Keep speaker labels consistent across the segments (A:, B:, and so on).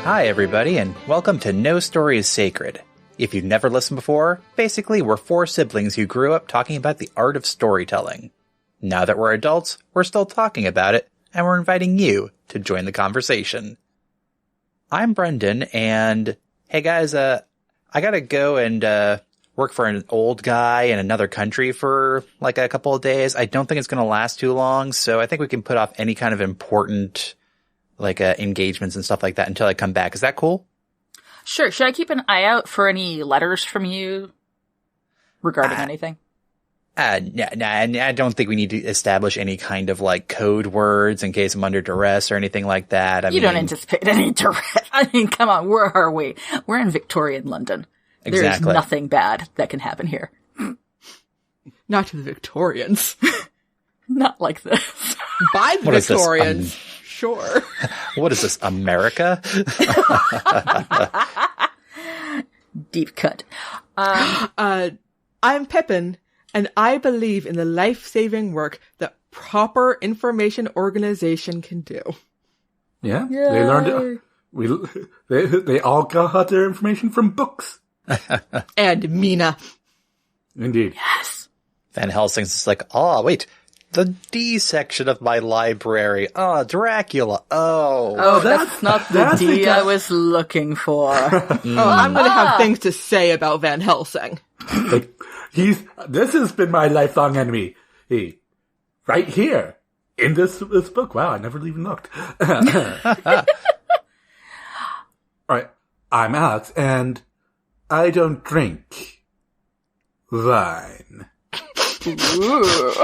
A: Hi, everybody, and welcome to No Story is Sacred. If you've never listened before, basically we're four siblings who grew up talking about the art of storytelling. Now that we're adults, we're still talking about it, and we're inviting you to join the conversation. I'm Brendan, and hey guys, I gotta go and work for an old guy in another country for like a couple of days. I don't think it's gonna last too long, so I think we can put off any kind of important engagements and stuff like that until I come back. Is that cool?
B: Sure. Should I keep an eye out for any letters from you regarding anything?
A: I don't think we need to establish any kind of code words in case I'm under duress or anything like that.
B: You don't anticipate any duress. I mean, come on, where are we? We're in Victorian London. Exactly. There is nothing bad that can happen here.
C: Not to the Victorians.
B: Not like this.
C: By the Victorians. Sure.
A: What is this, America?
B: Deep cut.
C: I'm Pippin, and I believe in the life-saving work that proper information organization can do.
D: Yeah, yay. They learned it. They all got their information from books.
C: And Mina.
D: Indeed.
B: Yes.
A: Van Helsing's just like, oh, wait. The D section of my library. Oh, Dracula. Oh,
B: that's not the D I was looking for.
C: I'm going to have things to say about Van Helsing.
D: This has been my lifelong enemy. Right here in this book. Wow, I never even looked. All right, I'm Alex, and I don't drink wine.
B: Ooh.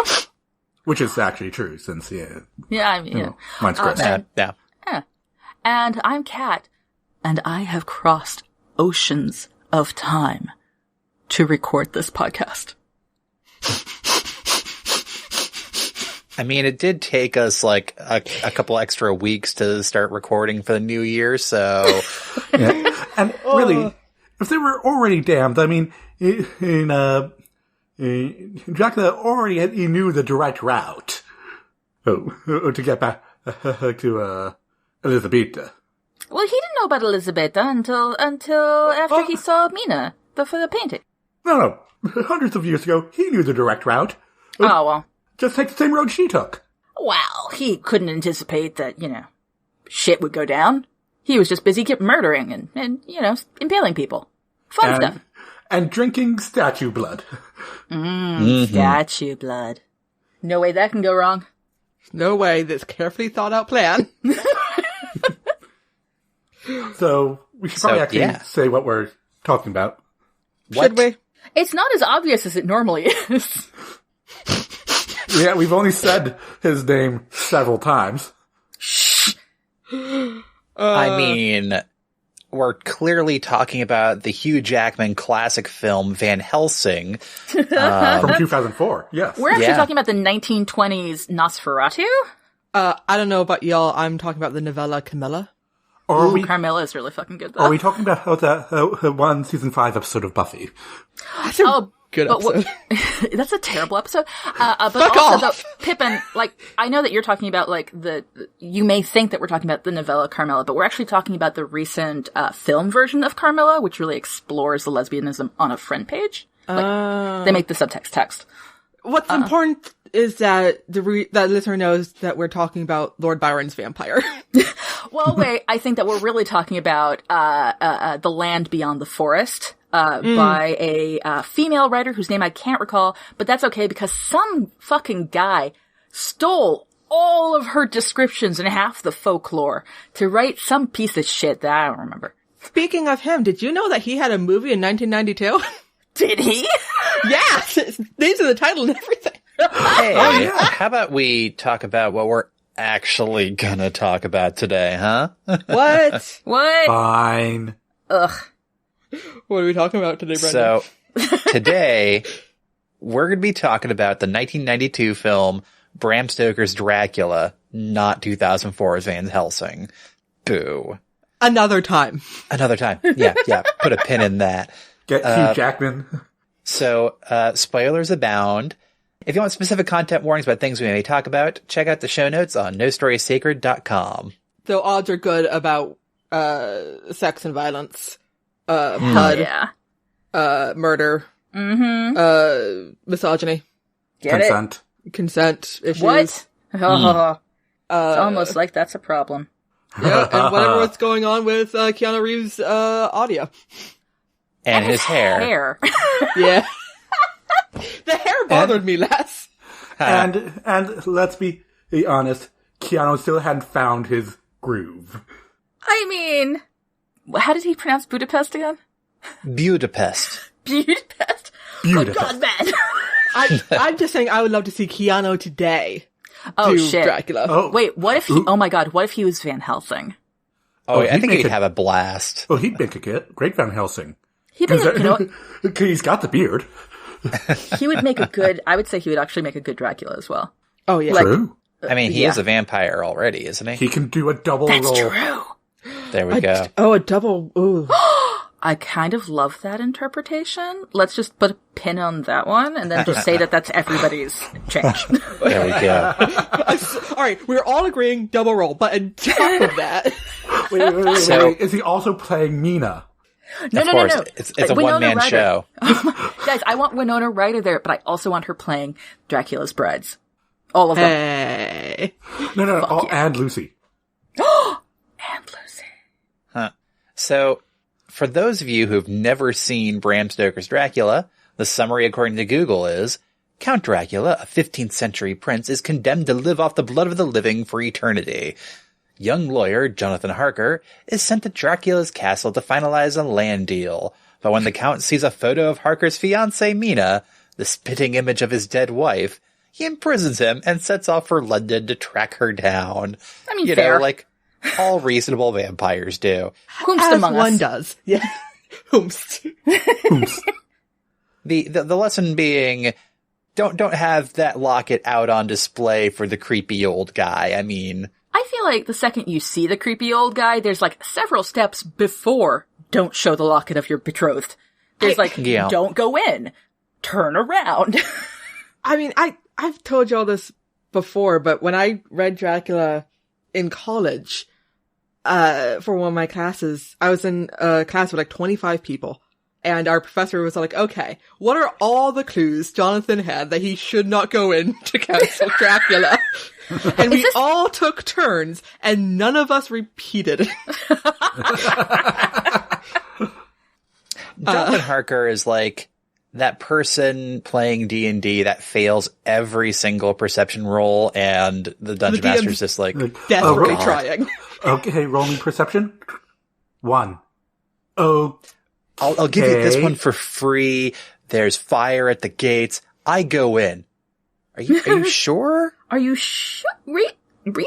D: Which is actually true, since, mine's gross.
B: Yeah. And I'm Kat, and I have crossed oceans of time to record this podcast.
A: I mean, it did take us a couple extra weeks to start recording for the new year, so...
D: Yeah. And really, if they were already damned, I mean, Dracula already he knew the direct route to get back to Elizabeth.
B: Well, he didn't know about Elizabeth until after he saw Mina for the painting.
D: No, hundreds of years ago, he knew the direct route.
B: Oh, well.
D: Just take the same road she took.
B: Well, he couldn't anticipate that, shit would go down. He was just busy murdering and impaling people. Fun stuff.
D: And drinking statue blood.
B: Statue blood. No way that can go wrong.
C: No way. This carefully thought out plan.
D: So, we should probably say what we're talking about.
C: Should we?
B: It's not as obvious as it normally is.
D: Yeah, we've only said his name several times.
B: Shh.
A: I mean... We're clearly talking about the Hugh Jackman classic film Van Helsing.
D: From 2004, yes.
B: We're actually talking about the 1920s Nosferatu?
C: I don't know about y'all, I'm talking about the novella Camilla.
B: Carmilla is really fucking good, though.
D: Are we talking about how one season 5 episode of Buffy?
C: That's a good episode.
B: That's a terrible episode. But
C: Fuck
B: also,
C: off.
B: Pippin, I know that you're talking about, you may think that we're talking about the novella Carmilla, but we're actually talking about the recent film version of Carmilla, which really explores the lesbianism on a friend page. They make the subtext text.
C: What's important is that that listener knows that we're talking about Lord Byron's vampire.
B: Well, wait, I think that we're really talking about The Land Beyond the Forest. By a female writer whose name I can't recall, but that's okay because some fucking guy stole all of her descriptions and half the folklore to write some piece of shit that I don't remember.
C: Speaking of him, did you know that he had a movie in 1992?
B: Did he?
C: Yeah, these are the title and everything.
A: Hey, how about we talk about what we're actually gonna talk about today, huh?
C: What?
B: What?
D: Fine.
B: Ugh.
C: What are we talking about today, Brendan?
A: So, today, we're going to be talking about the 1992 film Bram Stoker's Dracula, not 2004's Van Helsing. Boo.
C: Another time.
A: Yeah. Put a pin in that.
D: Get Hugh Jackman.
A: So, spoilers abound. If you want specific content warnings about things we may talk about, check out the show notes on nostorysacred.com.
C: So odds are good about sex and violence, blood,
B: yeah.
C: Murder, misogyny,
B: Get
D: Consent.
C: issues.
B: What? It's almost like that's a problem.
C: Yeah, and what's going on with Keanu Reeves' audio.
A: And his hair.
C: Yeah. The hair bothered me less.
D: And let's be honest, Keanu still hadn't found his groove.
B: I mean, how did he pronounce Budapest again?
A: Budapest.
B: Budapest. Good God, man.
C: I'm just saying I would love to see Keanu today
B: Oh,
C: do
B: shit.
C: Dracula.
D: Oh,
B: Wait, what if he, oh my God, what if he was Van Helsing?
A: Oh, I
D: he'd
A: think
D: make
A: he'd
D: it-
A: have a blast.
D: oh, he'd make a great Van Helsing.
B: He'd make a, you know,
D: He's got the beard.
B: he would make a good, I would say he would actually make a good Dracula as well.
C: Oh, yeah.
D: True.
A: I mean, he
B: Yeah.
A: is a vampire already, isn't he?
D: He can do a double
B: That's
D: roll.
B: true.
A: There we go.
C: A double. Ooh.
B: I kind of love that interpretation. Let's just put a pin on that one and then just say that that's everybody's change.
A: There we go.
C: All right, we're all agreeing double roll, but on top of that,
D: Wait.
A: So-
D: Is he also playing Mina?
B: No.
A: Of course,
B: no.
A: it's a
B: Winona
A: one-man
B: Ryder.
A: show.
B: Guys, I want Winona Ryder there, but I also want her playing Dracula's brides. All of them.
C: hey,
D: No.
B: yeah.
D: And Lucy.
B: And Lucy.
A: Huh. So, for those of you who've never seen Bram Stoker's Dracula, the summary according to Google is, Count Dracula, a 15th century prince, is condemned to live off the blood of the living for eternity. Young lawyer Jonathan Harker is sent to Dracula's castle to finalize a land deal. But when the Count sees a photo of Harker's fiancée Mina, the spitting image of his dead wife, he imprisons him and sets off for London to track her down.
B: I mean,
A: You
B: fair.
A: know, like all reasonable vampires do.
B: Whomst
C: as
B: among
C: one
B: us.
C: does. Yeah. Whomst.
A: The lesson being, don't have that locket out on display for the creepy old guy. I mean,
B: I feel like the second you see the creepy old guy, there's like several steps before don't show the locket of your betrothed. There's like,
A: Yeah.
B: don't go in. Turn around.
C: I mean, I've told you all this before, but when I read Dracula in college, for one of my classes, I was in a class with like 25 people. And our professor was like, okay, what are all the clues Jonathan had that he should not go in to counsel Dracula? And we all took turns, and none of us repeated.
A: Jonathan Harker is like that person playing D&D that fails every single perception roll, and the dungeon
C: The DM's
A: master's just like,
C: Desperately
A: God.
C: trying.
D: Okay, roll me perception. 1. Oh,
A: I'll give you this
D: Okay.
A: one for free. There's fire at the gates. I go in. Are you sure?
B: Are you sure? Really?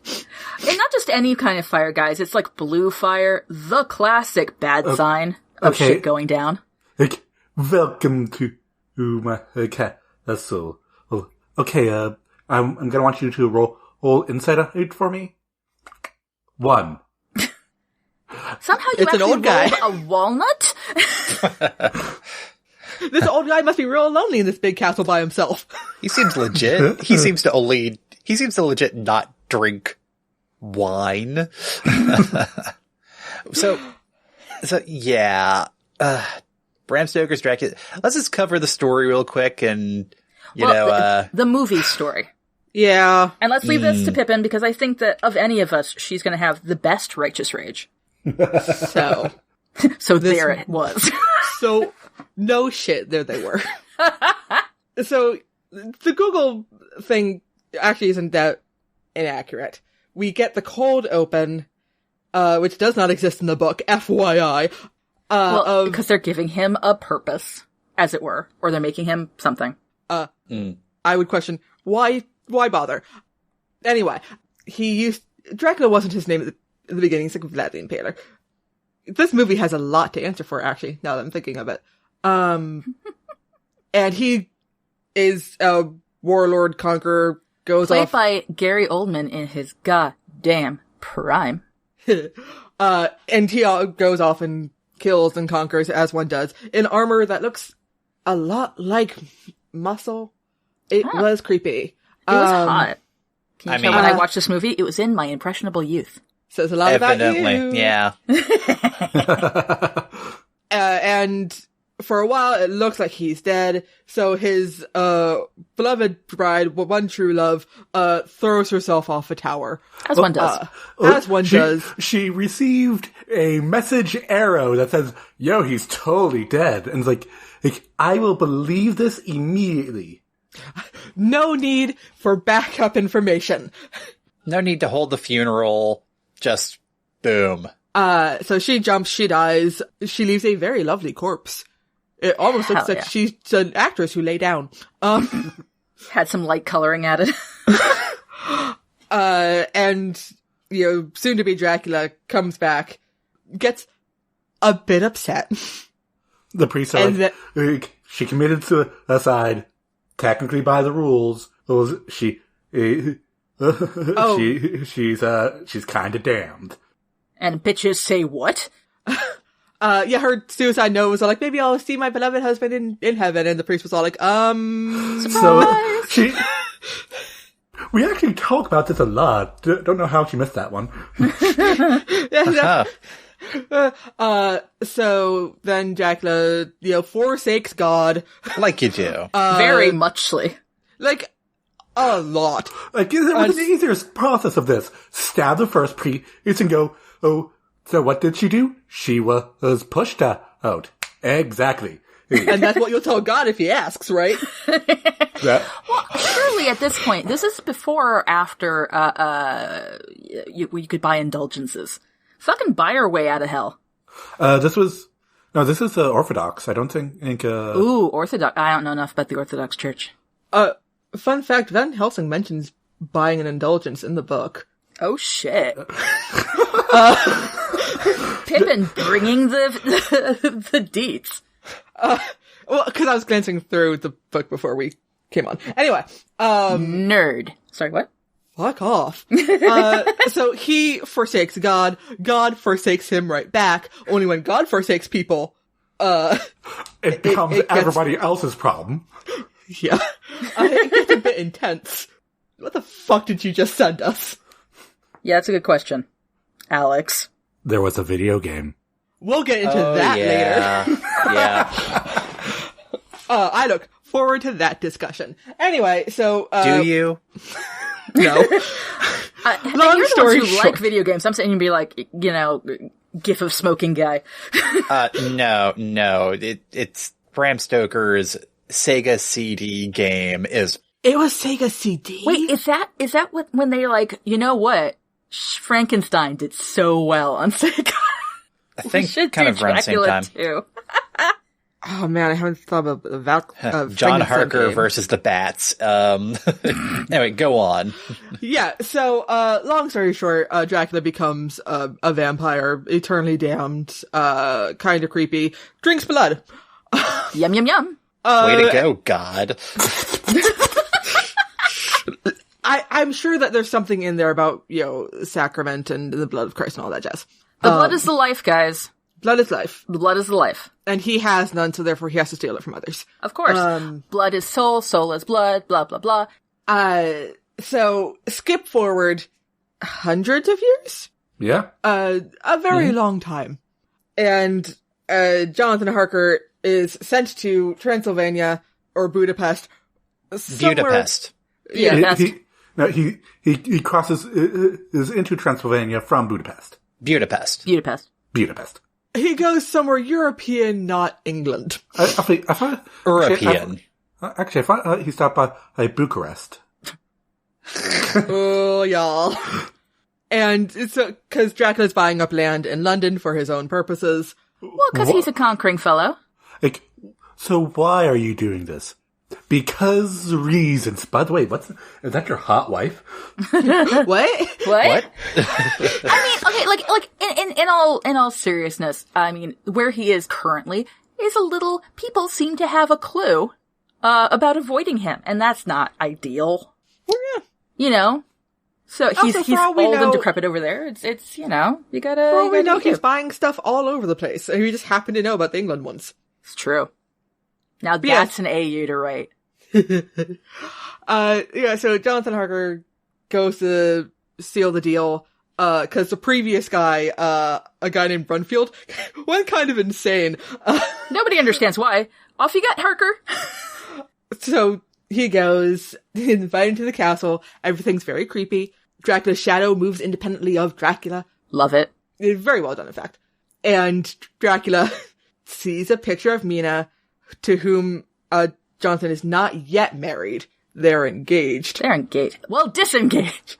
B: And not just any kind of fire, guys. It's like blue fire, the classic bad sign of
D: okay.
B: shit going down.
D: okay. Welcome to my castle. Okay, I'm gonna want you to roll insight out for me. 1.
B: Somehow you
C: It's an
B: actually
C: old guy.
B: rolled a walnut?
C: This old guy must be real lonely in this big castle by himself.
A: He seems legit. He seems to legit not drink wine. So yeah. Bram Stoker's Dracula. Let's just cover the story real quick and,
B: the movie story.
C: Yeah.
B: And let's leave this to Pippin because I think that of any of us, she's going to have the best righteous rage.
C: So,
B: So there it was.
C: no shit, there they were. So, the Google thing actually isn't that inaccurate. We get the cold open, which does not exist in the book, FYI.
B: Well, because they're giving him a purpose, as it were, or they're making him something.
C: I would question, why bother? Anyway, Dracula wasn't his name at the beginning, it's like Vlad the Impaler. This movie has a lot to answer for, actually, now that I'm thinking of it. And he is a warlord, conqueror, goes
B: Played
C: off,
B: by Gary Oldman in his goddamn prime.
C: and he goes off and kills and conquers, as one does, in armor that looks a lot like muscle. It was creepy.
B: It was hot. Can you
A: I
B: tell
A: mean-
B: when I watched this movie? It was in my impressionable youth.
C: Says a lot about you.
A: Evidently, yeah.
C: And for a while, it looks like he's dead. So his beloved bride, one true love, throws herself off a tower.
B: As one does.
C: As one does.
D: She received a message arrow that says, yo, he's totally dead. And it's like, I will believe this immediately.
C: No need for backup information.
A: No need to hold the funeral. Just boom.
C: So she jumps, she dies. She leaves a very lovely corpse. It almost looks like she's an actress who lay down.
B: Had some light coloring added.
C: And, soon to be Dracula comes back, gets a bit upset.
D: The priest are like, she committed suicide, technically by the rules. She's kinda damned.
B: And bitches say what?
C: Her suicide note was all like, maybe I'll see my beloved husband in heaven. And the priest was all like,
B: surprise!
D: So, we actually talk about this a lot. Don't know how she missed that one.
C: So then Dracula, forsakes God.
A: Like you do.
B: Very muchly.
C: Like, a lot.
D: Like, what's the easiest process of this? Stab the first priest and go, oh, so what did she do? She was pushed out. Exactly.
C: And that's what you'll tell God if he asks, right?
B: Well, surely at this point, this is before or after you could buy indulgences. Fucking buy your way out of hell.
D: This is Orthodox. I don't think.
B: Ooh, Orthodox. I don't know enough about the Orthodox Church.
C: Fun fact: Van Helsing mentions buying an indulgence in the book.
B: Oh shit! Pippin bringing the deets.
C: Well, because I was glancing through the book before we came on. Anyway,
B: nerd. Sorry, what?
C: Fuck off. So he forsakes God. God forsakes him right back. Only when God forsakes people,
D: it becomes everybody else's problem.
C: Yeah. It gets a bit intense. What the fuck did you just send us?
B: Yeah, that's a good question, Alex.
D: There was a video game.
C: We'll get into that later.
A: Yeah.
C: I look forward to that discussion. Anyway, so
A: do you?
C: No.
B: Long story short, like video games. I'm saying you'd be like, gif of smoking guy.
A: No. It's Bram Stoker's Sega CD game is.
C: It was Sega CD.
B: Wait, is that when they like? You know what? Frankenstein did so well on Sega.
A: I think kind of around the same time.
B: Too.
C: Oh man, I haven't thought about the
A: John Harker versus the Bats. Anyway, go on.
C: Yeah, so long story short, Dracula becomes a vampire, eternally damned, kind of creepy, drinks blood.
B: Yum yum yum.
A: Way to go, God.
C: I'm sure that there's something in there about, sacrament and the blood of Christ and all that jazz.
B: The blood is the life, guys.
C: Blood is life.
B: The blood is the life.
C: And he has none, so therefore he has to steal it from others.
B: Of course. Blood is soul, soul is blood, blah, blah, blah.
C: So skip forward hundreds of years?
D: Yeah.
C: A very long time. And, Jonathan Harker is sent to Transylvania or Budapest.
A: Budapest.
C: Yeah.
D: He crosses, is into Transylvania from Budapest.
A: Budapest.
C: He goes somewhere European, not England.
D: I thought
A: European.
D: I thought he stopped by Bucharest.
C: Oh, y'all. And so, cause Dracula's buying up land in London for his own purposes.
B: Well, cause he's a conquering fellow.
D: Like, so why are you doing this? Because reasons. By the way, is that your hot wife?
C: What?
B: I mean, okay, in all seriousness, I mean, where he is currently is people seem to have a clue, about avoiding him, and that's not ideal.
C: Yeah.
B: So he's old and decrepit over there. It's, you gotta.
C: For all we know, he's buying stuff all over the place, and we just happen to know about the England ones.
B: It's true. Now that's an AU to write.
C: So Jonathan Harker goes to seal the deal. cause the previous guy, a guy named Brunfield, went kind of insane.
B: Nobody understands why. Off you get, Harker.
C: So he goes, invited to the castle. Everything's very creepy. Dracula's shadow moves independently of Dracula.
B: Love it.
C: Very well done, in fact. And Dracula sees a picture of Mina, to whom Jonathan is not yet married. They're engaged.
B: They're engaged. Well, disengaged.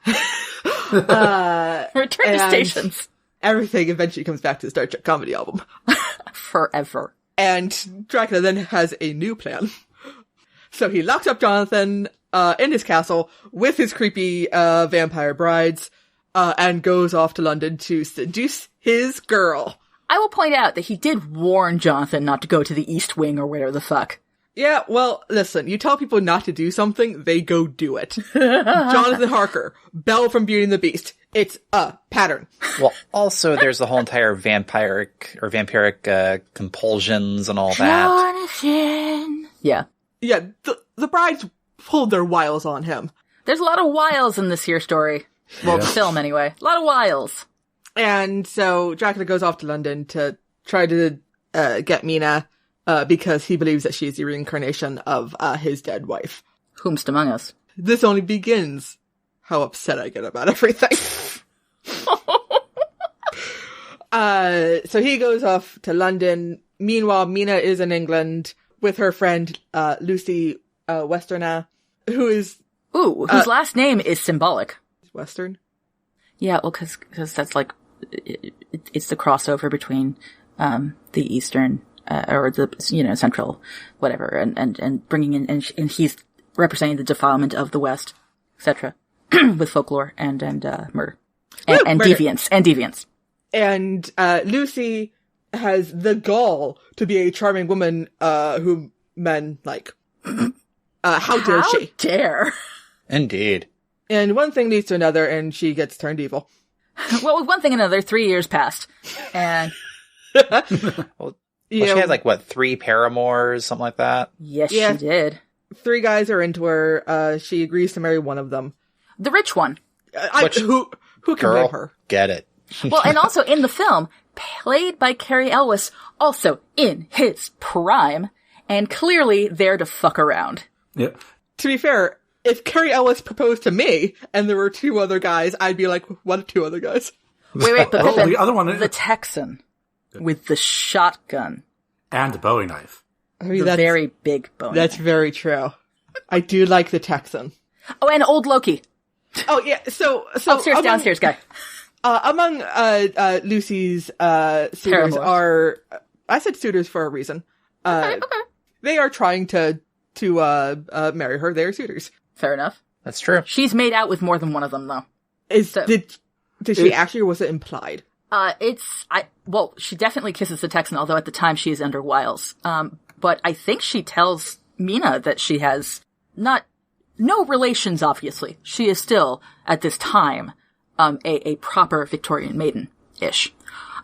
B: Return to stations.
C: Everything eventually comes back to the Star Trek comedy album.
B: Forever.
C: And Dracula then has a new plan. So he locks up Jonathan in his castle with his creepy vampire brides and goes off to London to seduce his girl.
B: I will point out that he did warn Jonathan not to go to the East Wing or whatever the fuck.
C: Yeah, well, listen, you tell people not to do something, they go do it. Jonathan Harker, Belle from Beauty and the Beast. It's a pattern.
A: Well, also there's the whole entire vampiric compulsions and all that.
B: Jonathan. Yeah.
C: Yeah, the brides pulled their wiles on him.
B: There's a lot of wiles in this here story. Well, the film anyway. A lot of wiles.
C: And so Dracula goes off to London to try to get Mina, because he believes that she's the reincarnation of his dead wife.
B: Whomst among us.
C: This only begins how upset I get about everything. So he goes off to London. Meanwhile, Mina is in England with her friend Lucy Westerna, who is...
B: Ooh, whose last name is symbolic.
C: Western?
B: Yeah, well, because that's like... It's the crossover between the Eastern... or the, central, whatever, and bringing in, and he's representing the defilement of the West, etc., with folklore and murder. And
C: murder.
B: deviance.
C: And, Lucy has the gall to be a charming woman, whom men like. How dare she?
B: How dare?
A: Indeed.
C: And one thing leads to another, and she gets turned evil.
B: Well, with one thing and another, 3 years passed. And...
A: Well, she had 3 paramours, something like that.
B: Yes, she did.
C: 3 guys are into her. She agrees to marry one of them.
B: The rich one.
C: Who can blame her?
A: Get it.
B: Well, and also in the film, played by Cary Elwes, also in his prime, and clearly there to fuck around.
D: Yep.
C: To be fair, if Cary Elwes proposed to me and there were 2 other guys, I'd be like, what are 2 other guys?
B: Wait, but Pippin,
D: the other one is...
B: the Texan with the shotgun.
D: And the Bowie knife.
C: I mean,
B: The very big bone.
C: That's very true. I do like the Texan.
B: Oh, and old Loki.
C: Oh, yeah, so
B: Upstairs, downstairs guy.
C: Among Lucy's suitors
B: Paramours.
C: are... I said suitors for a reason.
B: Okay.
C: They are trying to marry her. They're suitors.
B: Fair enough.
A: That's true.
B: She's made out with more than one of them, though.
C: Did she actually, or was it implied?
B: She definitely kisses the Texan, although at the time she is under wiles. But I think she tells Mina that she has no relations, obviously. She is still, at this time, a proper Victorian maiden-ish.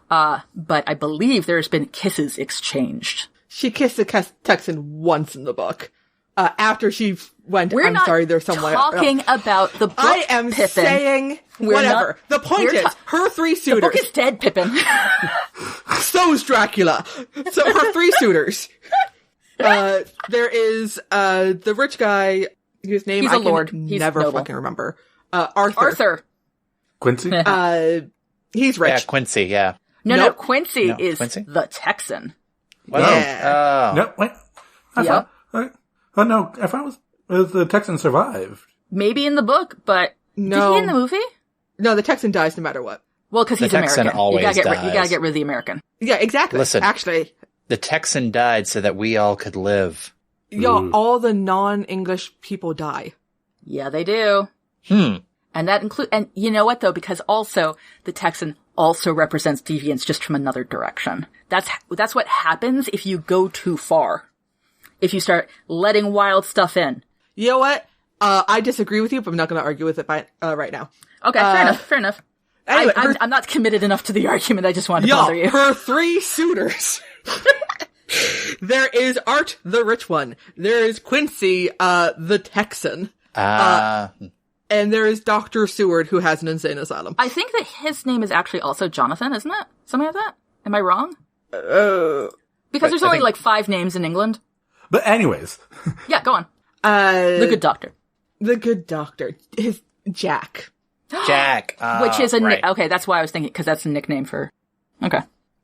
B: But I believe there's been kisses exchanged.
C: She kissed the Texan once in the book. After she went,
B: We're not
C: there's someone
B: talking about the book,
C: I am
B: Pippin.
C: saying, whatever. The point is, her 3 suitors.
B: The book is dead, Pippin.
C: So's Dracula. So her 3 suitors. There is, the rich guy whose name
B: He's
C: I
B: a lord.
C: can
B: He's
C: never
B: noble.
C: fucking remember. Arthur.
D: Quincy?
C: He's rich.
A: Yeah, Quincy, yeah.
B: No,
C: Nope.
B: Quincy
A: No,
B: is
A: Quincy?
B: the Texan.
C: Yeah.
D: No, wait.
B: Yep.
D: No, I thought it was the Texan survived.
B: Maybe in the book, but
C: No.
B: did he in the movie?
C: No, the Texan dies no matter what.
B: Well, because he's
A: The Texan
B: American.
A: always
B: you gotta
A: dies.
B: get rid of the American.
C: Yeah, exactly.
A: Listen.
C: Actually,
A: The Texan died so that we all could live.
C: all the non-English people die.
B: Yeah, they do. And that and you know what though? Because also the Texan also represents deviance just from another direction. That's what happens if you go too far. If you start letting wild stuff in.
C: You know what? I disagree with you, but I'm not going to argue with it right now.
B: Okay, fair enough.
C: Anyway,
B: I'm not committed enough to the argument. I just wanted to bother you.
C: her 3 suitors. There is Art, the rich one. There is Quincy, the Texan. And there is Dr. Seward, who has an insane asylum.
B: I think that his name is actually also Jonathan, isn't it? Something like that? Am I wrong? Because there's only like 5 names in England.
D: But anyways.
B: Yeah, go on. The Good Doctor.
C: The Good Doctor. His Jack.
A: Jack.
B: Which is a
A: right.
B: okay, that's why I was thinking, because that's a nickname for... Okay.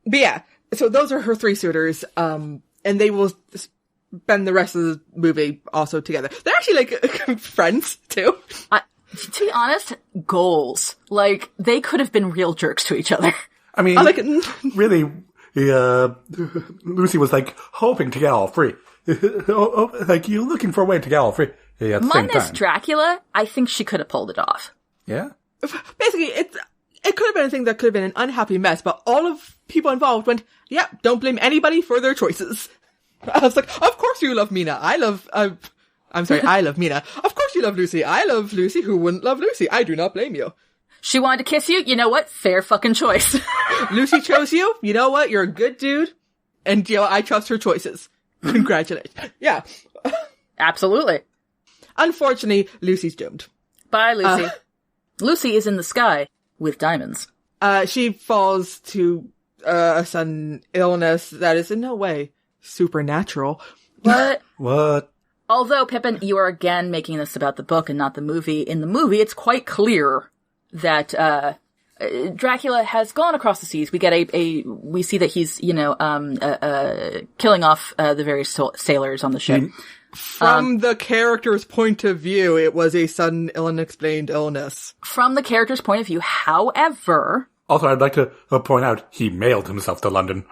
C: But yeah, so those are her 3 suitors, and they will spend the rest of the movie also together. They're actually, like, friends, too.
B: To be honest, goals. Like, they could have been real jerks to each other.
D: I mean, really, Lucy was, like, hoping to get all 3. Like, you're looking for a way to get all 3 at the same time.
B: Minus Dracula, I think she could have pulled it off.
D: Yeah?
C: Basically, it could have been a thing that could have been an unhappy mess, but all of people involved went, yeah, don't blame anybody for their choices. I was like, of course you love Mina. I love Mina. Of course you love Lucy. I love Lucy. Who wouldn't love Lucy? I do not blame you.
B: She wanted to kiss you? You know what? Fair fucking choice.
C: Lucy chose you? You know what? You're a good dude. And, I trust her choices. Congratulations. Yeah.
B: Absolutely.
C: Unfortunately, Lucy's doomed.
B: Bye, Lucy. Lucy is in the sky with diamonds.
C: She falls to a sudden illness that is in no way supernatural.
B: What?
D: What?
B: Although, Pippin, you are again making this about the book and not the movie. In the movie, it's quite clear that Dracula has gone across the seas. We get we see that he's, killing off the various sailors on the ship.
C: From the character's point of view, it was a sudden, unexplained illness.
B: From the character's point of view, however...
D: Also, I'd like to point out, he mailed himself to London.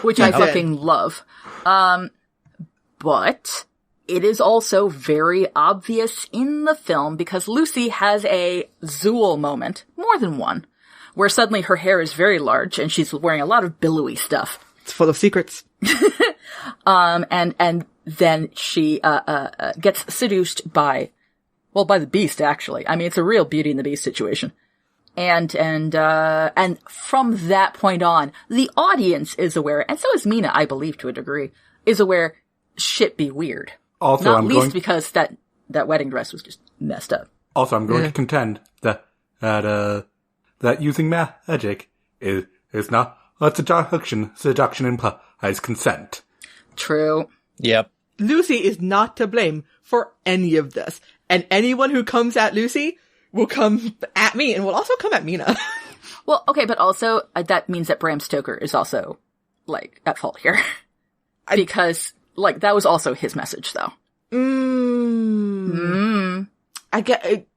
B: Which I fucking love. But it is also very obvious in the film because Lucy has a Zool moment, more than one, where suddenly her hair is very large and she's wearing a lot of billowy stuff.
C: It's full of secrets.
B: And then she gets seduced by the Beast, actually. I mean, it's a real Beauty and the Beast situation. And from that point on, the audience is aware, and so is Mina, I believe, to a degree, is aware shit be weird.
D: Also,
B: Not least because that wedding dress was just messed up.
D: Also, I'm going to contend that using magic is not a seduction implies consent.
B: True.
A: Yep.
C: Lucy is not to blame for any of this. And anyone who comes at Lucy will come at me and will also come at Mina.
B: Well, okay, but also that means that Bram Stoker is also, like, at fault here. Because, like, that was also his message, though.
C: I get it.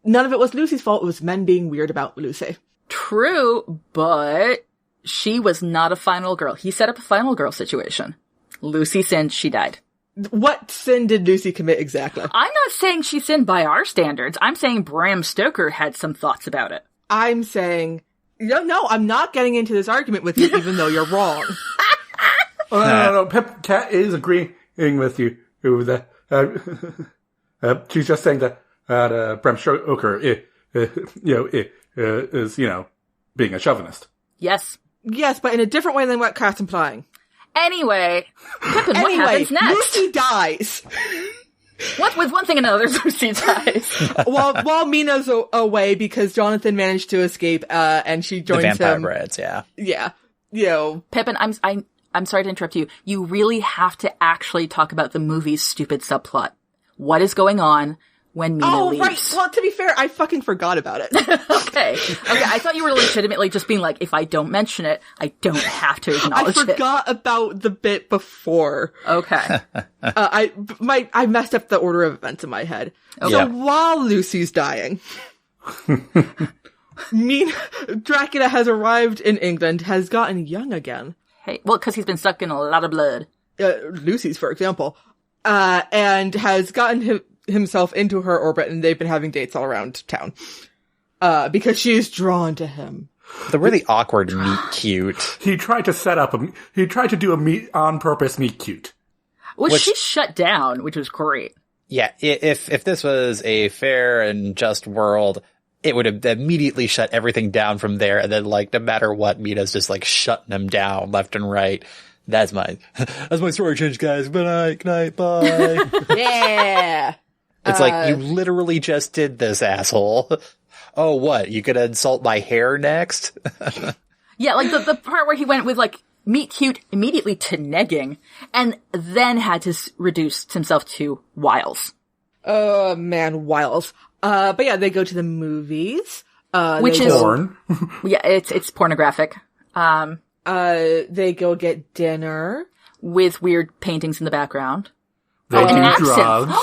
C: None of it was Lucy's fault. It was men being weird about Lucy.
B: True, but she was not a final girl. He set up a final girl situation. Lucy sinned, she died.
C: What sin did Lucy commit exactly?
B: I'm not saying she sinned by our standards. I'm saying Bram Stoker had some thoughts about it.
C: I'm saying, no, I'm not getting into this argument with you, even though you're wrong.
D: No. Pip Cat is agreeing with you. She's just saying that Bram Stoker is being a chauvinist.
B: Yes.
C: Yes, but in a different way than what Cat's implying.
B: Anyway, Pippin, what happens next?
C: Lucy dies.
B: What with one thing and another, Lucy dies.
C: while Mina's away because Jonathan managed to escape, and she joins
A: the vampire
C: him.
A: breads, yeah.
C: Yeah.
B: Pippin, I'm sorry to interrupt you. You really have to actually talk about the movie's stupid subplot. What is going on when Mina leaves? Oh, right.
C: Well, to be fair, I fucking forgot about it.
B: Okay. I thought you were legitimately just being like, if I don't mention it, I don't have to acknowledge it.
C: I forgot about the bit before.
B: Okay.
C: I messed up the order of events in my head. Okay. So while Lucy's dying, Dracula has arrived in England, has gotten young again.
B: Hey, well, because he's been sucking a lot of blood.
C: Lucy's, for example. And has gotten himself into her orbit, and they've been having dates all around town. Because she is drawn to him.
A: The really awkward meet cute.
D: He tried to do a meet on purpose meet cute.
B: Which she shut down, which was great.
A: Yeah, if this was a fair and just world, it would have immediately shut everything down from there, and then, like, no matter what, Mina's just, like, shutting him down left and right. That's my story change, guys. Good night, bye.
C: Yeah.
A: It's like, you literally just did this, asshole. Oh, what? You gonna insult my hair next?
B: Yeah, like the part where he went with like meet cute immediately to negging, and then had to reduce himself to wiles.
C: Oh man, wiles. But yeah, they go to the movies.
B: Which is
D: porn.
B: Yeah, it's pornographic.
C: They go get dinner
B: with weird paintings in the background.
D: They do
B: absinthe.
D: drugs.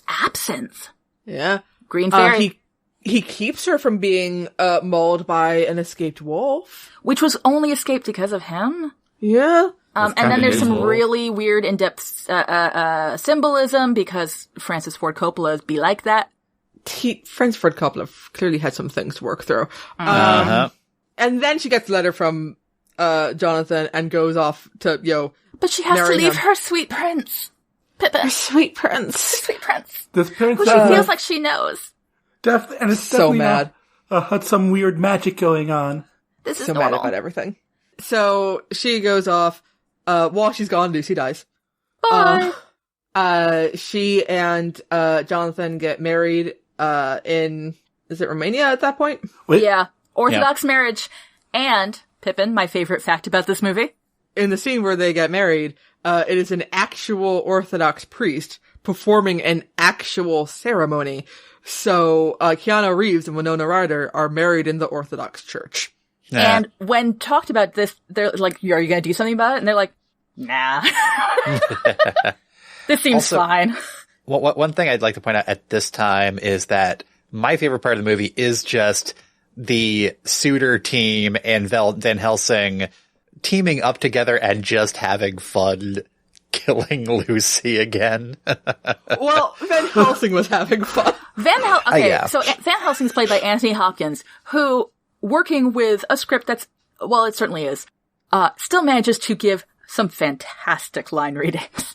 B: Absinthe.
C: Yeah.
B: Green fairy.
C: He keeps her from being mauled by an escaped wolf.
B: Which was only escaped because of him.
C: Yeah.
B: And then there's some really weird in-depth symbolism because Francis Ford Coppola be like that.
C: Francis Ford Coppola clearly had some things to work through.
A: Uh-huh.
C: And then she gets a letter from Jonathan and goes off to,
B: But she has to
C: marry
B: leave
C: him.
B: her sweet prince. Pippin.
C: Sweet prince.
B: Sweet prince.
D: This prince
B: Who she feels like she knows.
D: and it's
C: So
D: definitely
C: mad.
D: had some weird magic going on.
B: This is
C: So mad
B: normal.
C: about everything. So she goes off. While she's gone, Lucy dies.
B: Bye.
C: She and Jonathan get married is it Romania at that point?
D: Wait,
B: Yeah. Orthodox marriage. And, Pippin, my favorite fact about this movie.
C: In the scene where they get married, it is an actual Orthodox priest performing an actual ceremony. So Keanu Reeves and Winona Ryder are married in the Orthodox Church.
B: And when talked about this, they're like, are you going to do something about it? And they're like, nah. This seems
A: Also-
B: fine.
A: One thing I'd like to point out at this time is that my favorite part of the movie is just the Suitor team and Van Helsing teaming up together and just having fun killing Lucy again.
C: Well, Van Helsing was having fun.
A: Yeah.
B: So Van Helsing's played by Anthony Hopkins, who, working with a script that's, well, it certainly is, still manages to give some fantastic line readings.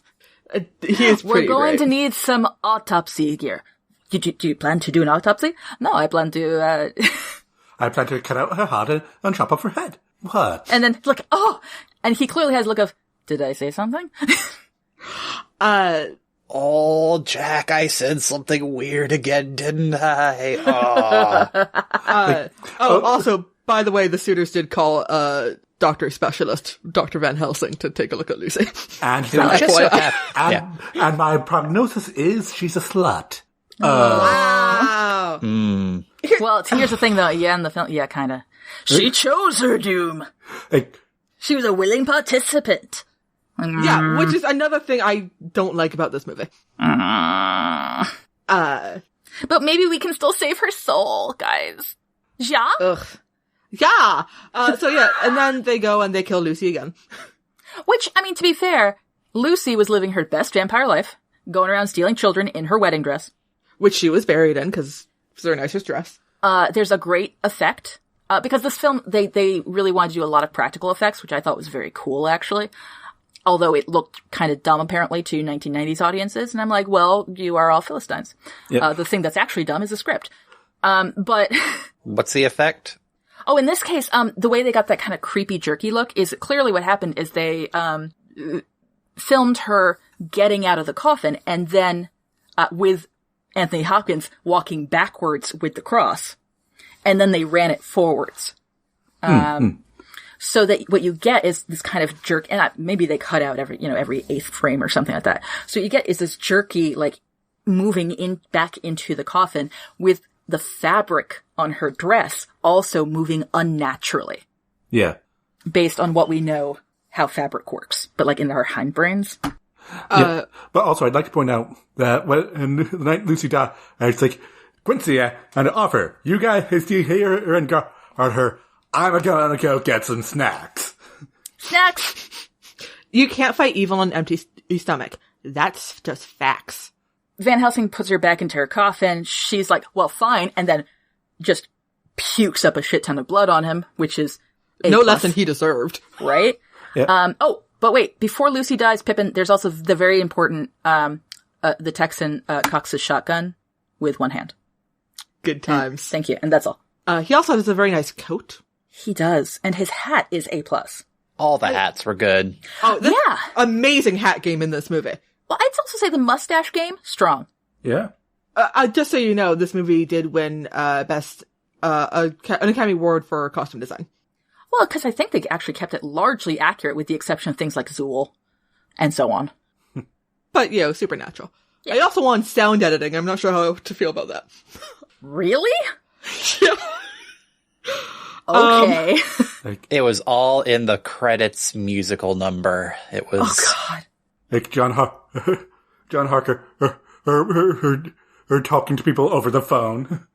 C: He is
B: We're
C: pretty
B: going
C: great.
B: to need some autopsy gear. Do you plan to do an autopsy? No, I plan to,
D: I plan to cut out her heart and chop off her head. What?
B: and then look, and he clearly has a look of, did I say something?
A: Oh, Jack, I said something weird again, didn't I? Oh.
C: Also, by the way, the Suitors did call doctor specialist, Dr. Van Helsing, to take a look at Lucy.
D: And,
A: Just so
D: and my prognosis is she's a slut.
C: Wow.
B: Well, here's the thing though, in the film, kinda. She chose her doom.
D: Like,
B: She was a willing participant.
C: Yeah, which is another thing I don't like about this movie.
B: But maybe we can still save her soul, guys. Ja?
C: Ugh. Yeah. So yeah, and then they go and they kill Lucy again.
B: Which, I mean, to be fair, Lucy was living her best vampire life, going around stealing children in her wedding dress.
C: Which she was buried in, because it was her nicest dress.
B: There's a great effect. Because this film, they really wanted to do a lot of practical effects, which I thought was very cool, actually. Although it looked kind of dumb, apparently, to 1990s audiences. And I'm like, well, you are all Philistines.
D: Yep.
B: The thing that's actually dumb is the script. But...
A: What's the effect?
B: Oh, in this case, the way they got that kind of creepy, jerky look is clearly what happened is they filmed her getting out of the coffin and then with Anthony Hopkins walking backwards with the cross. And then they ran it forwards. So that what you get is this kind of jerk, and maybe they cut out every eighth frame or something like that. So what you get is this jerky, like, moving back into the coffin with the fabric on her dress also moving unnaturally.
D: yeah.
B: Based on what we know how fabric works, but like in our hindbrains.
D: Yeah. But also, I'd like to point out that when the night Lucy died, it's like, Quincy, and an offer. You guys stay here and guard her. I'm gonna go get some snacks.
B: Snacks!
C: You can't fight evil on an empty stomach. That's just facts.
B: Van Helsing puts her back into her coffin. She's like, well, fine. And then just pukes up a shit ton of blood on him, which is
C: No
B: A+,
C: less than he deserved.
B: right?
D: Yeah.
B: But wait, before Lucy dies, Pippin, there's also the very important, the Texan, cocks his shotgun with one hand.
C: Good times.
B: Thank you. And that's all.
C: He also has a very nice coat.
B: He does. And his hat is A+.
A: All the hats were good.
C: Oh,
B: Yeah.
C: amazing hat game in this movie.
B: Well, I'd also say the mustache game, strong.
D: Yeah.
C: Just so you know, this movie did win an Academy Award for costume design.
B: Well, because I think they actually kept it largely accurate with the exception of things like Zool and so on.
C: But, supernatural.
B: Yeah.
C: I also won sound editing. I'm not sure how to feel about that.
B: Really?
C: Yeah.
B: Okay.
A: It was all in the credits musical number. It was...
B: Oh, God.
D: Like John Harker, or talking to people over the phone.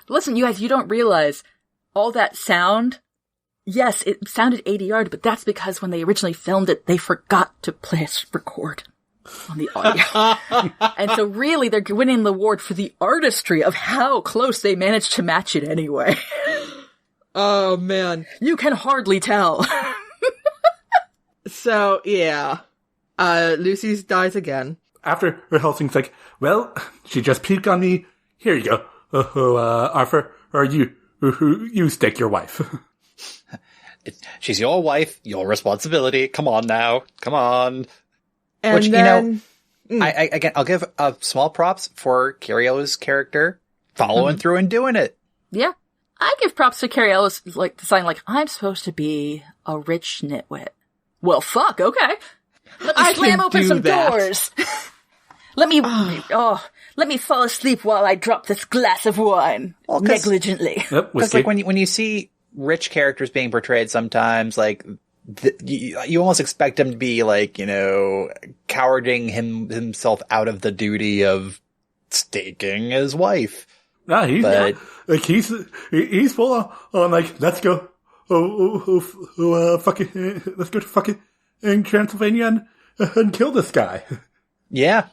B: Listen, you guys, you don't realize all that sound. Yes, it sounded ADR'd, but that's because when they originally filmed it, they forgot to press record on the audio. And so really, they're winning the award for the artistry of how close they managed to match it anyway.
C: Oh, man.
B: You can hardly tell.
C: So, yeah. Lucy dies again.
D: After Helsing's like, well, she just peeked on me. Here you go. Arthur, or you stick your wife.
A: She's your wife, your responsibility. Come on now. Come on.
C: And
A: Which,
C: then,
A: again, I'll give small props for Carrie-Elwes' character following through and doing it.
B: Yeah. I give props to Carrie Ellis, deciding, I'm supposed to be a rich nitwit. Well, fuck, okay. Let me slam open some doors. Let me fall asleep while I drop this glass of wine. Negligently.
A: Because, when you see rich characters being portrayed sometimes, you almost expect him to be, cowarding himself out of the duty of staking his wife.
D: Nah, he's full on, let's go. Let's go to fucking Transylvania and kill this guy.
A: Yeah.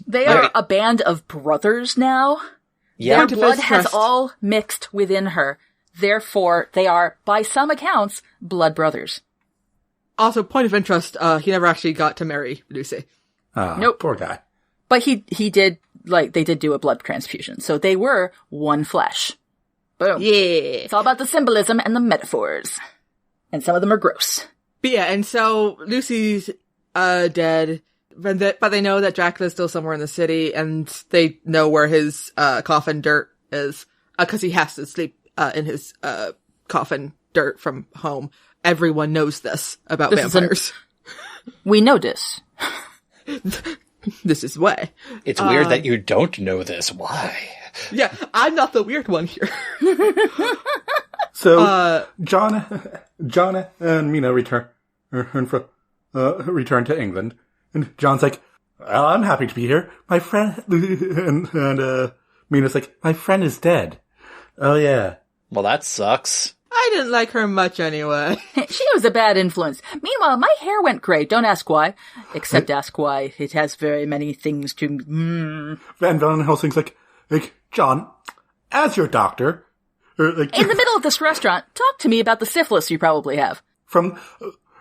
B: They are a band of brothers now.
A: Yeah.
B: Their blood has all mixed within her. Therefore, they are, by some accounts, blood brothers.
C: Also, point of interest, he never actually got to marry Lucy.
B: Nope.
D: Poor guy.
B: But he did, they did do a blood transfusion. So they were one flesh. Boom.
C: Yeah.
B: It's all about the symbolism and the metaphors. And some of them are gross.
C: But yeah, and so Lucy's dead, but they know that Dracula's still somewhere in the city, and they know where his coffin dirt is, because he has to sleep in his coffin dirt from home. Everyone knows this about vampires.
B: We know this.
C: This is why.
A: It's weird that you don't know this. Why?
C: Yeah, I'm not the weird one here.
D: So, John and Mina return to England, and John's like, well, I'm happy to be here. My friend, and Mina's like, my friend is dead. Oh yeah.
A: Well, that sucks.
C: I didn't like her much anyway.
B: She was a bad influence. Meanwhile, my hair went gray. Don't ask why. Except ask why. It has very many things to...
D: Van Helsing's like, John, as your doctor...
B: in the middle of this restaurant, talk to me about the syphilis you probably have.
D: From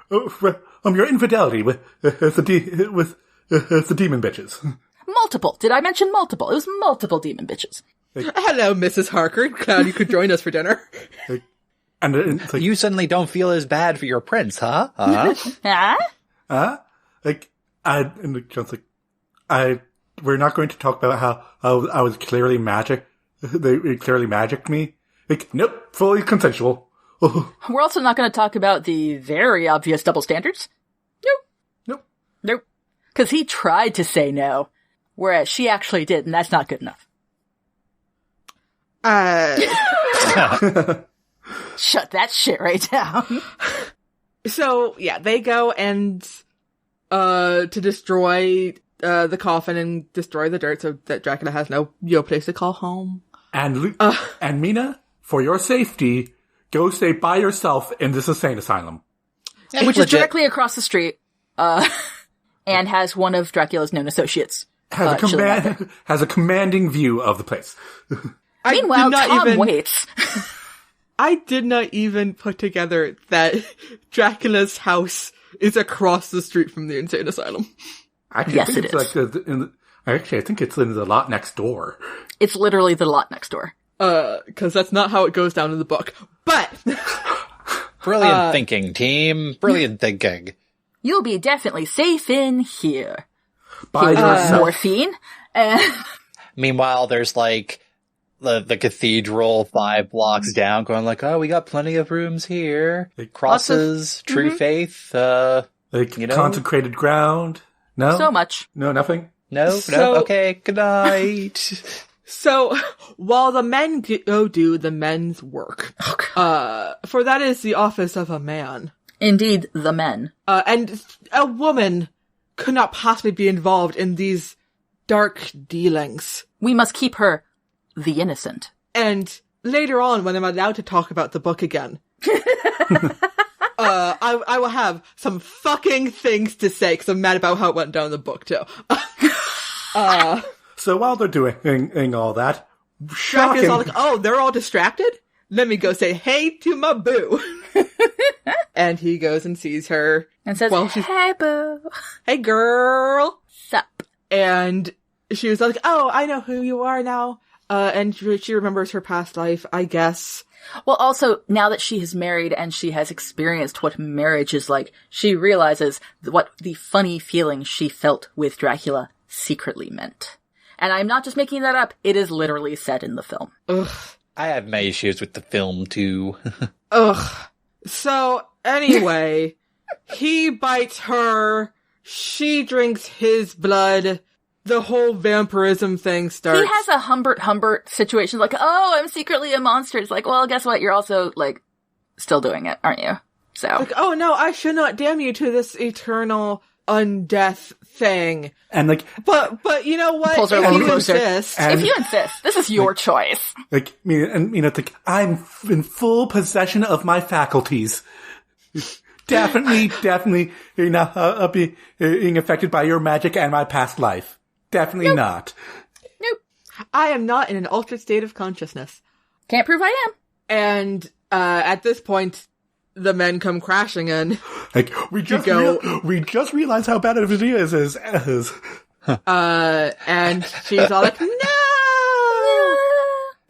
D: your infidelity with the demon bitches.
B: Multiple. Did I mention multiple? It was multiple demon bitches.
C: Hello, Mrs. Harker. Glad you could join us for dinner.
D: And it's like,
A: you suddenly don't feel as bad for your prince, huh? Huh?
B: Huh?
D: And John's like, we're not going to talk about how I was clearly magic. They clearly magicked me. Nope, fully consensual.
B: We're also not going to talk about the very obvious double standards. Nope. Because he tried to say no, whereas she actually did, and that's not good enough. Shut that shit right down.
C: So, yeah, they go and, to destroy, the coffin and destroy the dirt so that Dracula has no place to call home.
D: And Mina, for your safety, go stay by yourself in this insane asylum.
B: Which is directly across the street, and has one of Dracula's known associates.
D: Has a commanding view of the place.
B: Meanwhile, Tom waits.
C: I did not even put together that Dracula's house is across the street from the insane asylum.
D: Actually,
B: yes, it is.
D: I think it's in the lot next door.
B: It's literally the lot next door.
C: Because that's not how it goes down in the book. But
A: brilliant thinking, team. Brilliant thinking.
B: You'll be definitely safe in here.
D: By yourself.
B: Morphine.
A: Meanwhile, there's like the cathedral 5 blocks down going like, oh, we got plenty of rooms here. Crosses, true faith,
D: consecrated ground. No?
B: So much.
D: No, nothing?
A: No? Okay, good night.
C: So, while the men go do the men's work, for that is the office of a man.
B: Indeed, the men.
C: And a woman could not possibly be involved in these dark dealings.
B: We must keep her the innocent.
C: And later on, when I'm allowed to talk about the book again, I will have some fucking things to say, because I'm mad about how it went down in the book, too.
D: So while they're doing all that,
C: Dracula's all like, oh, they're all distracted? Let me go say hey to my boo. And he goes and sees her.
B: And says, hey, boo.
C: Hey, girl.
B: Sup.
C: And she was like, oh, I know who you are now. And she remembers her past life, I guess.
B: Well, also, now that she has married and she has experienced what marriage is like, she realizes what the funny feeling she felt with Dracula secretly meant. And I'm not just making that up. It is literally said in the film.
C: Ugh.
A: I have my issues with the film, too.
C: Ugh. So, anyway, he bites her. She drinks his blood. The whole vampirism thing starts.
B: He has a Humbert situation, like, oh, I'm secretly a monster. It's like, well, guess what? You're also, like, still doing it, aren't you? So.
C: Like, oh no, I should not damn you to this eternal undeath thing.
D: And like,
C: but you know what?
B: If you insist, this is your choice.
D: Like, it's like, I'm in full possession of my faculties. Definitely, being affected by your magic and my past life. Definitely not.
B: Nope.
C: I am not in an altered state of consciousness.
B: Can't prove I am.
C: And, at this point, the men come crashing in.
D: Like, we just realized how bad of an idea this is.
C: And she's all like, no!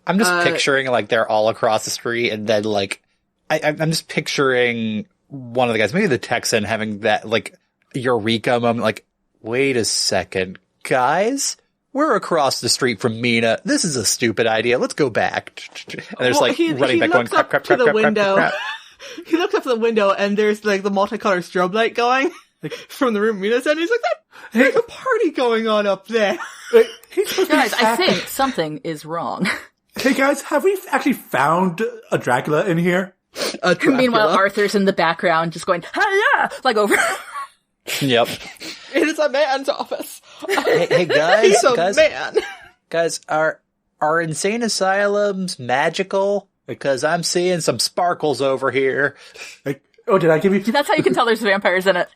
A: I'm just picturing, like, they're all across the street, and then, like, I'm just picturing one of the guys, maybe the Texan, having that, like, eureka moment, like, wait a second, guys? We're across the street from Mina. This is a stupid idea. Let's go back. And there's, like, running back going, crap.
C: He looks up to the window, and there's, like, the multicolored strobe light going from the room Mina's in. He's like, there's a party going on up there.
B: Guys, I think something is wrong.
D: Hey, guys, have we actually found a Dracula in here?
B: Meanwhile, Arthur's in the background just going, hiya! Like over.
A: Yep.
C: It is a man's office.
A: Hey guys.
C: He's a man.
A: Guys, are insane asylums magical? Because I'm seeing some sparkles over here.
D: Like, oh, did I give you?
B: That's how you can tell there's vampires in it.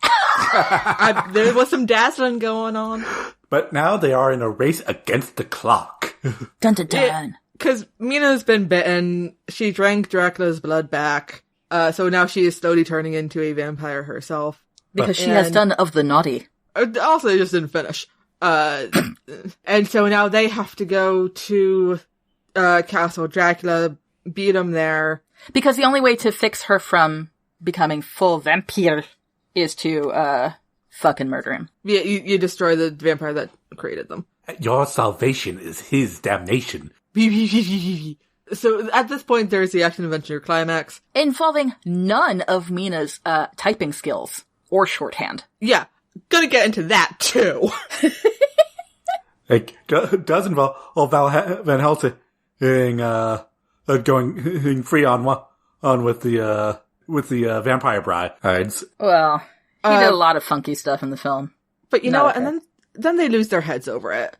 C: There was some dazzling going on.
D: But now they are in a race against the clock.
B: Dun dun dun.
C: Because Mina's been bitten. She drank Dracula's blood back. So now she is slowly turning into a vampire herself.
B: Because she has done of the naughty.
C: Also, they just didn't finish. And so now they have to go to Castle Dracula, beat him there.
B: Because the only way to fix her from becoming full vampire is to fucking murder him.
C: Yeah, you destroy the vampire that created them.
D: Your salvation is his damnation.
C: So at this point, there's the action-adventure climax.
B: Involving none of Mina's typing skills. Or shorthand.
C: Yeah. Gonna get into that, too.
D: Like, does involve Van Helsing going free on with the vampire brides.
B: Well, he did a lot of funky stuff in the film.
C: But you know what? And then they lose their heads over it.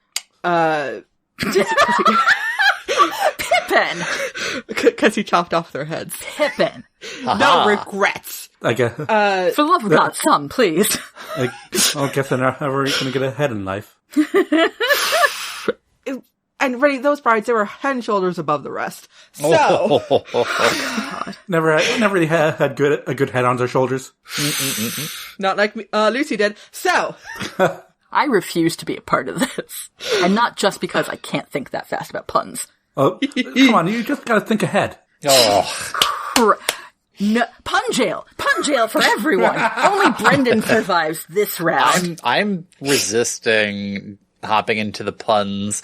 B: Pippin!
C: Because he chopped off their heads.
B: Pippin.
C: No regrets.
D: I guess.
B: For the love of God, some, please.
D: I guess they're not ever going to get ahead in life.
C: And really, those brides, they were head and shoulders above the rest. So.
D: Never really had a good head on their shoulders.
C: Not like Lucy did. So.
B: I refuse to be a part of this. And not just because I can't think that fast about puns.
D: Oh, come on, you just gotta think ahead.
A: Oh.
B: No, pun jail for everyone. Only Brendan survives this round.
A: I'm resisting hopping into the puns.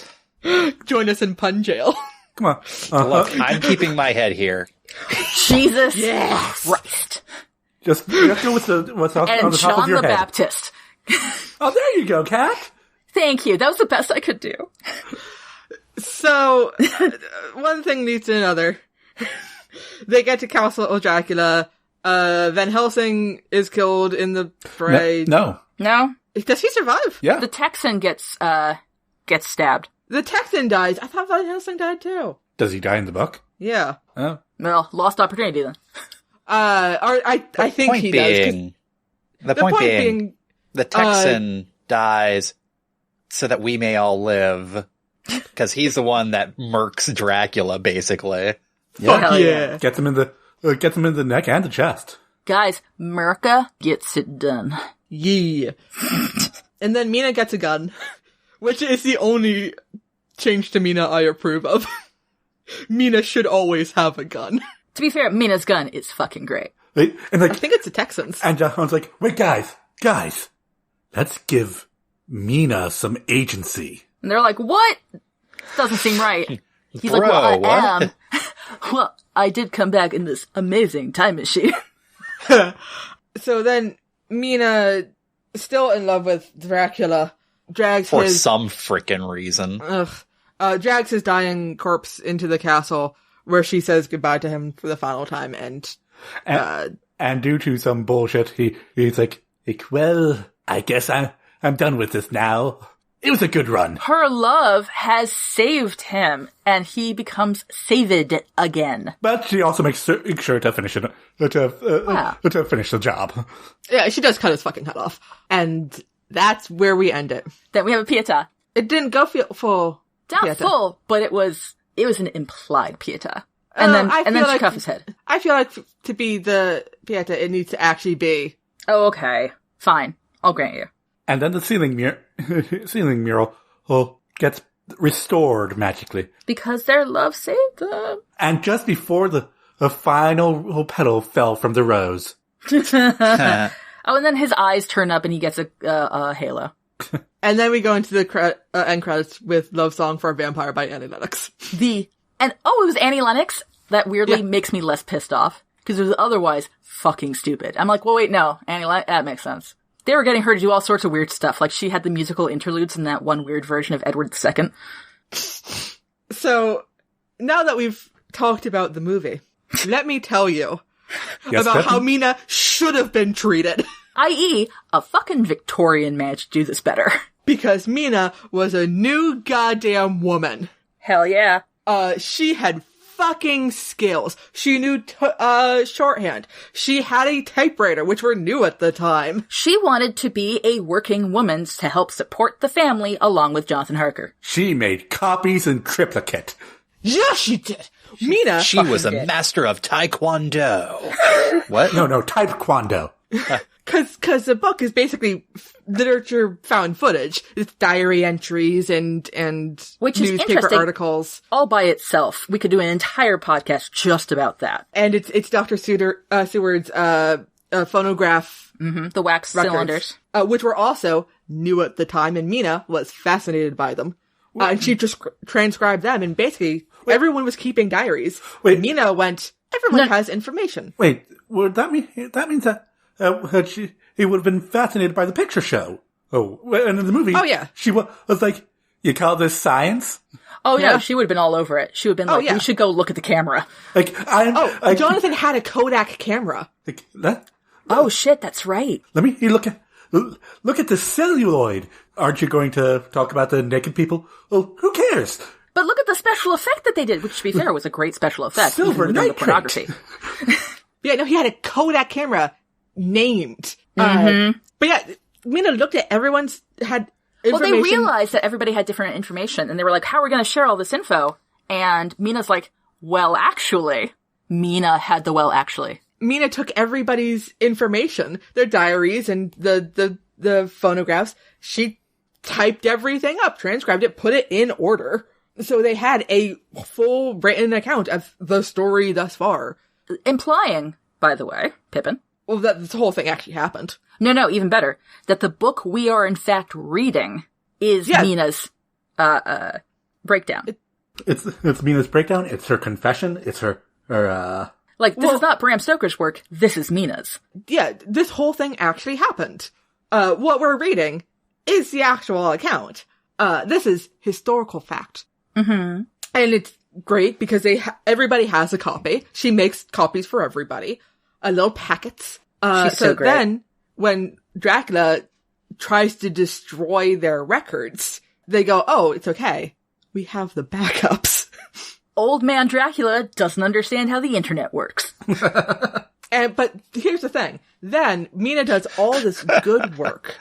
C: Join us in pun jail.
D: Come on.
A: Look, I'm keeping my head here.
B: Jesus Christ.
D: Just go with what's on
B: And
D: the top of
B: John
D: your
B: the
D: head.
B: Baptist.
D: Oh, there you go, Kat.
B: Thank you. That was the best I could do.
C: So, one thing leads to another. They get to Castle Dracula. Van Helsing is killed in the fray.
D: No.
B: No?
C: Does he survive?
D: Yeah.
B: The Texan gets stabbed.
C: The Texan dies. I thought Van Helsing died too.
D: Does he die in the book?
C: Yeah.
D: Oh.
B: Well, lost opportunity then.
C: I think he does.
A: The point being, the Texan dies so that we may all live. Because he's the one that murks Dracula, basically.
C: Fuck yeah.
D: Gets him in the neck and the chest.
B: Guys, Merca gets it done.
C: Yeah. And then Mina gets a gun, which is the only change to Mina I approve of. Mina should always have a gun.
B: To be fair, Mina's gun is fucking great.
D: Wait, and
C: I think it's the Texans.
D: And John's like, wait, guys, let's give Mina some agency.
B: And they're like, what? Doesn't seem right. He's
A: Bro,
B: like, well, I
A: what?
B: am. Well, I did come back in this amazing time machine.
C: So then Mina, still in love with Dracula, drags
A: For
C: his...
A: some frickin' reason.
C: drags his dying corpse into the castle, where she says goodbye to him for the final time,
D: And due to some bullshit, he's like, well, I guess I'm done with this now. It was a good run.
B: Her love has saved him, and he becomes saved again.
D: But she also makes sure to finish it, to finish the job.
C: Yeah, she does cut his fucking head off. And that's where we end it.
B: Then we have a pietà.
C: It didn't go full.
B: Not
C: pietà.
B: full, but it was an implied pietà. And then she cuffs his head.
C: I feel like to be the pietà, it needs to actually be.
B: Oh, okay. Fine. I'll grant you.
D: And then the ceiling mural gets restored magically.
B: Because their love saved them.
D: And just before the final petal fell from the rose.
B: Oh, and then his eyes turn up and he gets a halo.
C: And then we go into the end credits with Love Song for a Vampire by Annie Lennox.
B: It was Annie Lennox. That weirdly makes me less pissed off. Because it was otherwise fucking stupid. I'm like, well, wait, no. Annie Lennox, that makes sense. They were getting her to do all sorts of weird stuff. Like, she had the musical interludes in that one weird version of Edward II.
C: So, now that we've talked about the movie, let me tell you about how Mina should have been treated.
B: I.e., a fucking Victorian man should do this better.
C: Because Mina was a new goddamn woman.
B: Hell yeah.
C: She had fucking skills. She knew shorthand. She had a typewriter, which were new at the time.
B: She wanted to be a working woman to help support the family along with Jonathan Harker.
D: She made copies in triplicate.
C: Yeah, she did. Mina.
A: She was a master of Taekwondo. What?
D: No, Taekwondo.
C: Cause the book is basically literature found footage. It's diary entries and
B: which is
C: newspaper articles.
B: All by itself. We could do an entire podcast just about that.
C: And it's Dr. Seward's, phonograph.
B: Mm-hmm. The wax
C: records,
B: cylinders.
C: Which were also new at the time, and Mina was fascinated by them. And she just transcribed them, and basically everyone was keeping diaries. Mina went, everyone has information.
D: Wait, would that means that he would have been fascinated by the picture show. Oh, and in the movie, she was like, "You call this science?"
B: Oh yeah, she would have been all over it. She would have been like, "We should go look at the camera."
C: Jonathan had a Kodak camera.
D: Like that?
B: Oh shit, that's right.
D: Let me look at the celluloid. Aren't you going to talk about the naked people? Well, who cares?
B: But look at the special effect that they did, which, to be fair, was a great special effect.
D: Silver
B: even within the
D: nitrate.
B: pornography.
C: Yeah, no, he had a Kodak camera named.
B: Mm-hmm.
C: But yeah, Mina looked at everyone's had information.
B: Well, they realized that everybody had different information, and they were like, how are we going to share all this info? And Mina's like, well, actually. Mina had the well, actually.
C: Mina took everybody's information, their diaries and the phonographs. She typed everything up, transcribed it, put it in order. So they had a full written account of the story thus far.
B: Implying, by the way, Pippin.
C: Well, that this whole thing actually happened.
B: No, even better. That the book we are in fact reading is Mina's, breakdown.
D: It's Mina's breakdown. It's her confession. It's her
B: Like, this is not Bram Stoker's work. This is Mina's.
C: Yeah, this whole thing actually happened. What we're reading is the actual account. This is historical fact.
B: Mm-hmm.
C: And it's great because everybody has a copy. She makes copies for everybody. Little packets.
B: She's so great.
C: Then, when Dracula tries to destroy their records, they go, oh, it's okay. We have the backups.
B: Old man Dracula doesn't understand how the internet works.
C: But here's the thing. Then Mina does all this good work.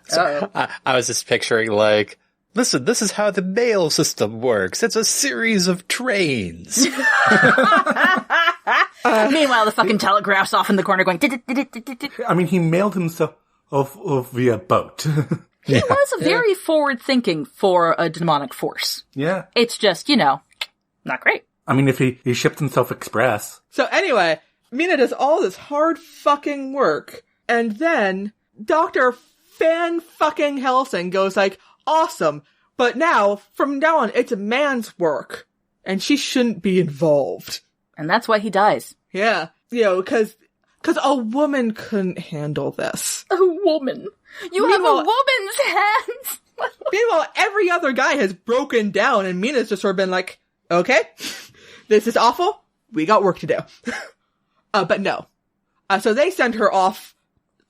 A: So I was just picturing like, listen, this is how the mail system works. It's a series of trains.
B: Meanwhile, the fucking telegraph's off in the corner going...
D: I mean, he mailed himself via boat.
B: He was very forward-thinking for a demonic force.
D: Yeah.
B: It's just, not great.
D: I mean, if he shipped himself express.
C: So anyway, Mina does all this hard fucking work, and then Dr. Fan-fucking Helsing goes like, awesome, but from now on, it's a man's work, and she shouldn't be involved.
B: And that's why he dies.
C: Yeah. Cause a woman couldn't handle this.
B: A woman. You have a woman's hands!
C: Meanwhile, every other guy has broken down, and Mina's just sort of been like, okay, this is awful. We got work to do. But no. So they send her off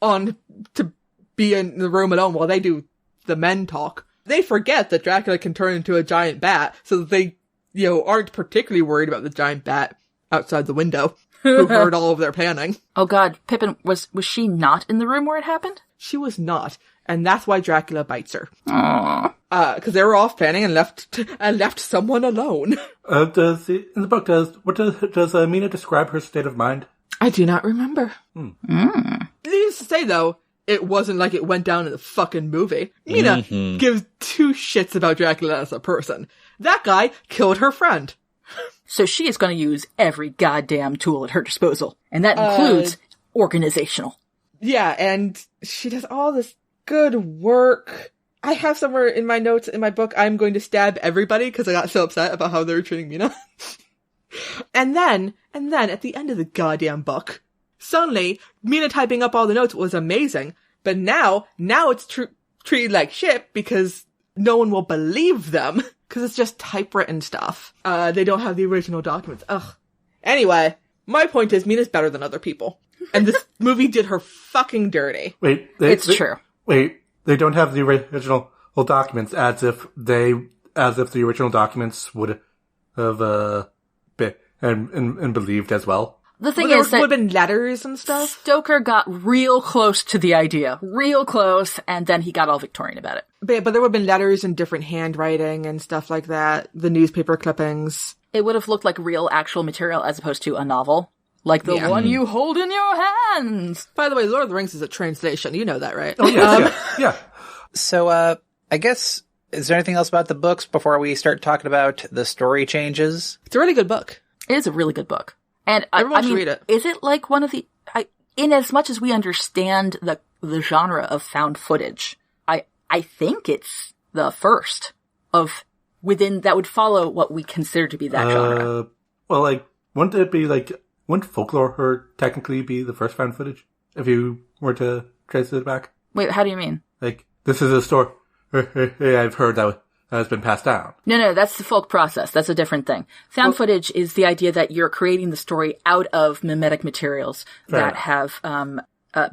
C: to be in the room alone while they do the men talk. They forget that Dracula can turn into a giant bat, so that they, aren't particularly worried about the giant bat outside the window, who heard all of their panning.
B: Oh god, Pippin, was she not in the room where it happened?
C: She was not, and that's why Dracula bites her.
B: Aww.
C: Because they were off planning and left someone alone.
D: In the book, does Mina describe her state of mind?
C: I do not remember. Needless to say, though, it wasn't like it went down in the fucking movie. Mina gives two shits about Dracula as a person. That guy killed her friend.
B: So she is going to use every goddamn tool at her disposal. And that includes organizational.
C: Yeah, and she does all this good work. I have somewhere in my notes in my book, I'm going to stab everybody because I got so upset about how they were treating Mina. and then at the end of the goddamn book, suddenly Mina typing up all the notes was amazing, but now it's treated like shit because no one will believe them because it's just typewritten stuff. They don't have the original documents. Ugh. Anyway, my point is Mina's better than other people. And this movie did her fucking dirty.
D: Wait,
B: it's true.
D: Wait, they don't have the original documents as if the original documents would have been believed as well.
B: The thing is that
C: would have been letters and stuff.
B: Stoker got real close to the idea, real close, and then he got all Victorian about it.
C: But there would have been letters in different handwriting and stuff like that. The newspaper clippings.
B: It would have looked like real, actual material as opposed to a novel. Like the one you hold in your hands.
C: By the way, Lord of the Rings is a translation. You know that, right?
D: Oh, yes, yeah.
A: So, I guess, is there anything else about the books before we start talking about the story changes?
C: It's a really good book.
B: It is a really good book. And
C: everyone should read it.
B: Is it like one of the, in as much as we understand the genre of found footage, I think it's the first of within that would follow what we consider to be that genre.
D: Well, wouldn't folklore technically be the first found footage if you were to trace it back?
B: Wait, how do you mean?
D: Like, this is a story I've heard that has been passed down.
B: No, that's the folk process. That's a different thing. Found footage is the idea that you're creating the story out of mimetic materials that have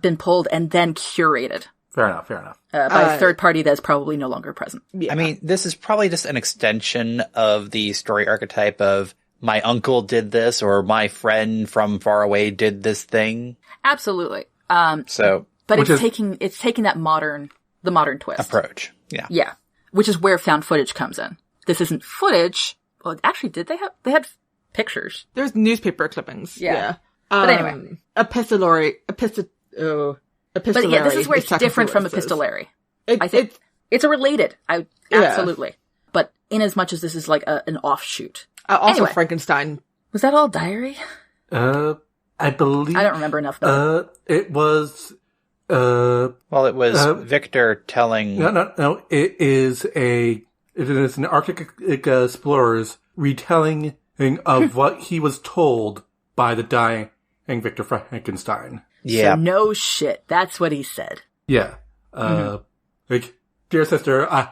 B: been pulled and then curated.
D: Fair enough.
B: By a third party that's probably no longer present.
C: Yeah.
A: I mean, this is probably just an extension of the story archetype of my uncle did this or my friend from far away did this thing.
B: Absolutely.
A: But
B: it's taking that modern twist.
A: Approach. Yeah.
B: Yeah. Which is where found footage comes in. This isn't footage. Well, actually, they had pictures.
C: There's newspaper clippings. Yeah.
B: But anyway.
C: Epistolary.
B: But yeah, this is where it's different from epistolary. I think it's a related. Absolutely. But in as much as this is like an offshoot.
C: Also
B: anyway.
C: Frankenstein.
B: Was that all diary?
D: I believe.
B: I don't remember enough about it.
D: It was.
A: Well, it was Victor telling.
D: No. It it is an Arctic explorer's retelling of what he was told by the dying Victor Frankenstein.
A: Yeah.
B: So no shit. That's what he said.
D: Yeah. Like, dear sister, I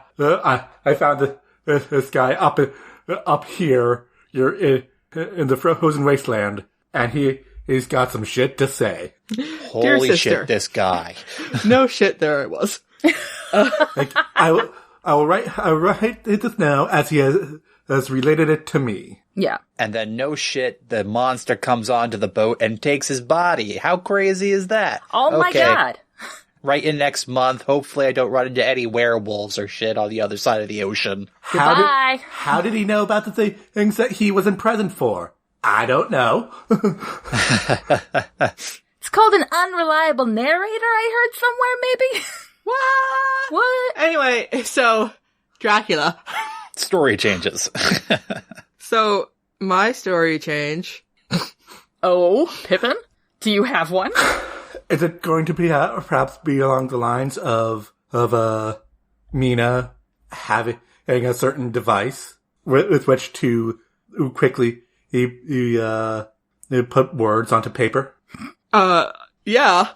D: found this guy up here. You're in the frozen wasteland, and he's got some shit to say.
A: Holy shit, this guy.
C: No shit, there I was.
D: Like, I will write this now as he has related it to me.
B: Yeah.
A: And then no shit, the monster comes onto the boat and takes his body. How crazy is that?
B: Oh my god.
A: Right in next month. Hopefully I don't run into any werewolves or shit on the other side of the ocean.
B: Goodbye.
D: How did he know about the things that he wasn't present for? I don't know.
B: It's called an unreliable narrator, I heard somewhere, maybe?
C: What?
B: What?
C: Anyway, so, Dracula.
A: Story changes.
C: So, my story change.
B: Oh, Pippin? Do you have one?
D: Is it going to be perhaps be along the lines of Mina having a certain device with which to quickly put words onto paper?
C: Yeah.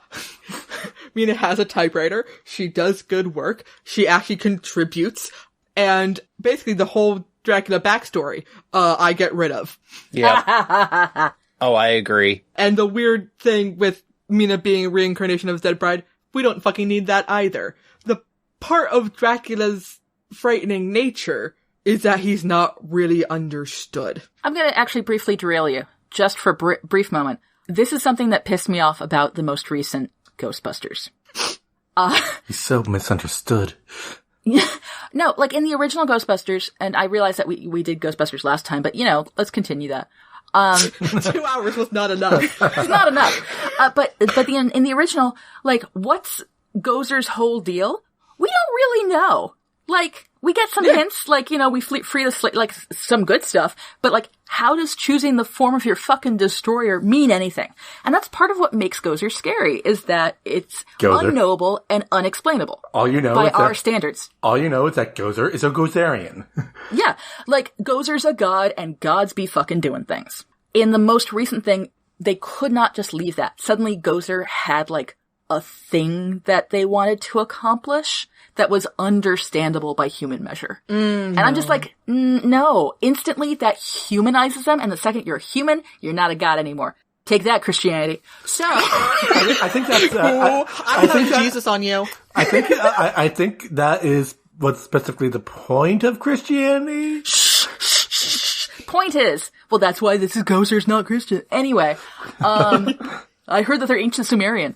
C: Mina has a typewriter. She does good work. She actually contributes. And basically the whole Dracula backstory, I get rid of.
A: Yeah. Oh, I agree.
C: And the weird thing with Mina being a reincarnation of his dead bride, we don't fucking need that either. The part of Dracula's frightening nature is that he's not really understood.
B: I'm gonna actually briefly derail you, just for a brief moment. This is something that pissed me off about the most recent Ghostbusters.
D: He's so misunderstood.
B: No, like in the original Ghostbusters, and I realize that we did Ghostbusters last time, but let's continue that.
C: 2 hours was not enough.
B: It's not enough. But in the original, like, what's Gozer's whole deal? We don't really know. Like, we get some hints, like, we free the slate, like, some good stuff, but like, how does choosing the form of your fucking destroyer mean anything? And that's part of what makes Gozer scary, is that it's unknowable and unexplainable.
D: All you know
B: by
D: is
B: our standards.
D: All you know is that Gozer is a Gozerian.
B: Yeah, like, Gozer's a god, and gods be fucking doing things. In the most recent thing, they could not just leave that. Suddenly, Gozer had, like, a thing that they wanted to accomplish that was understandable by human measure. And I'm just like, no. Instantly, that humanizes them, and the second you're a human, you're not a god anymore. Take that, Christianity. So,
D: I think that's.
C: I think Jesus on you.
D: I think that is what's specifically the point of Christianity.
B: Point is, well, that's why this is Gozer's not Christian. Anyway, I heard that they're ancient Sumerian.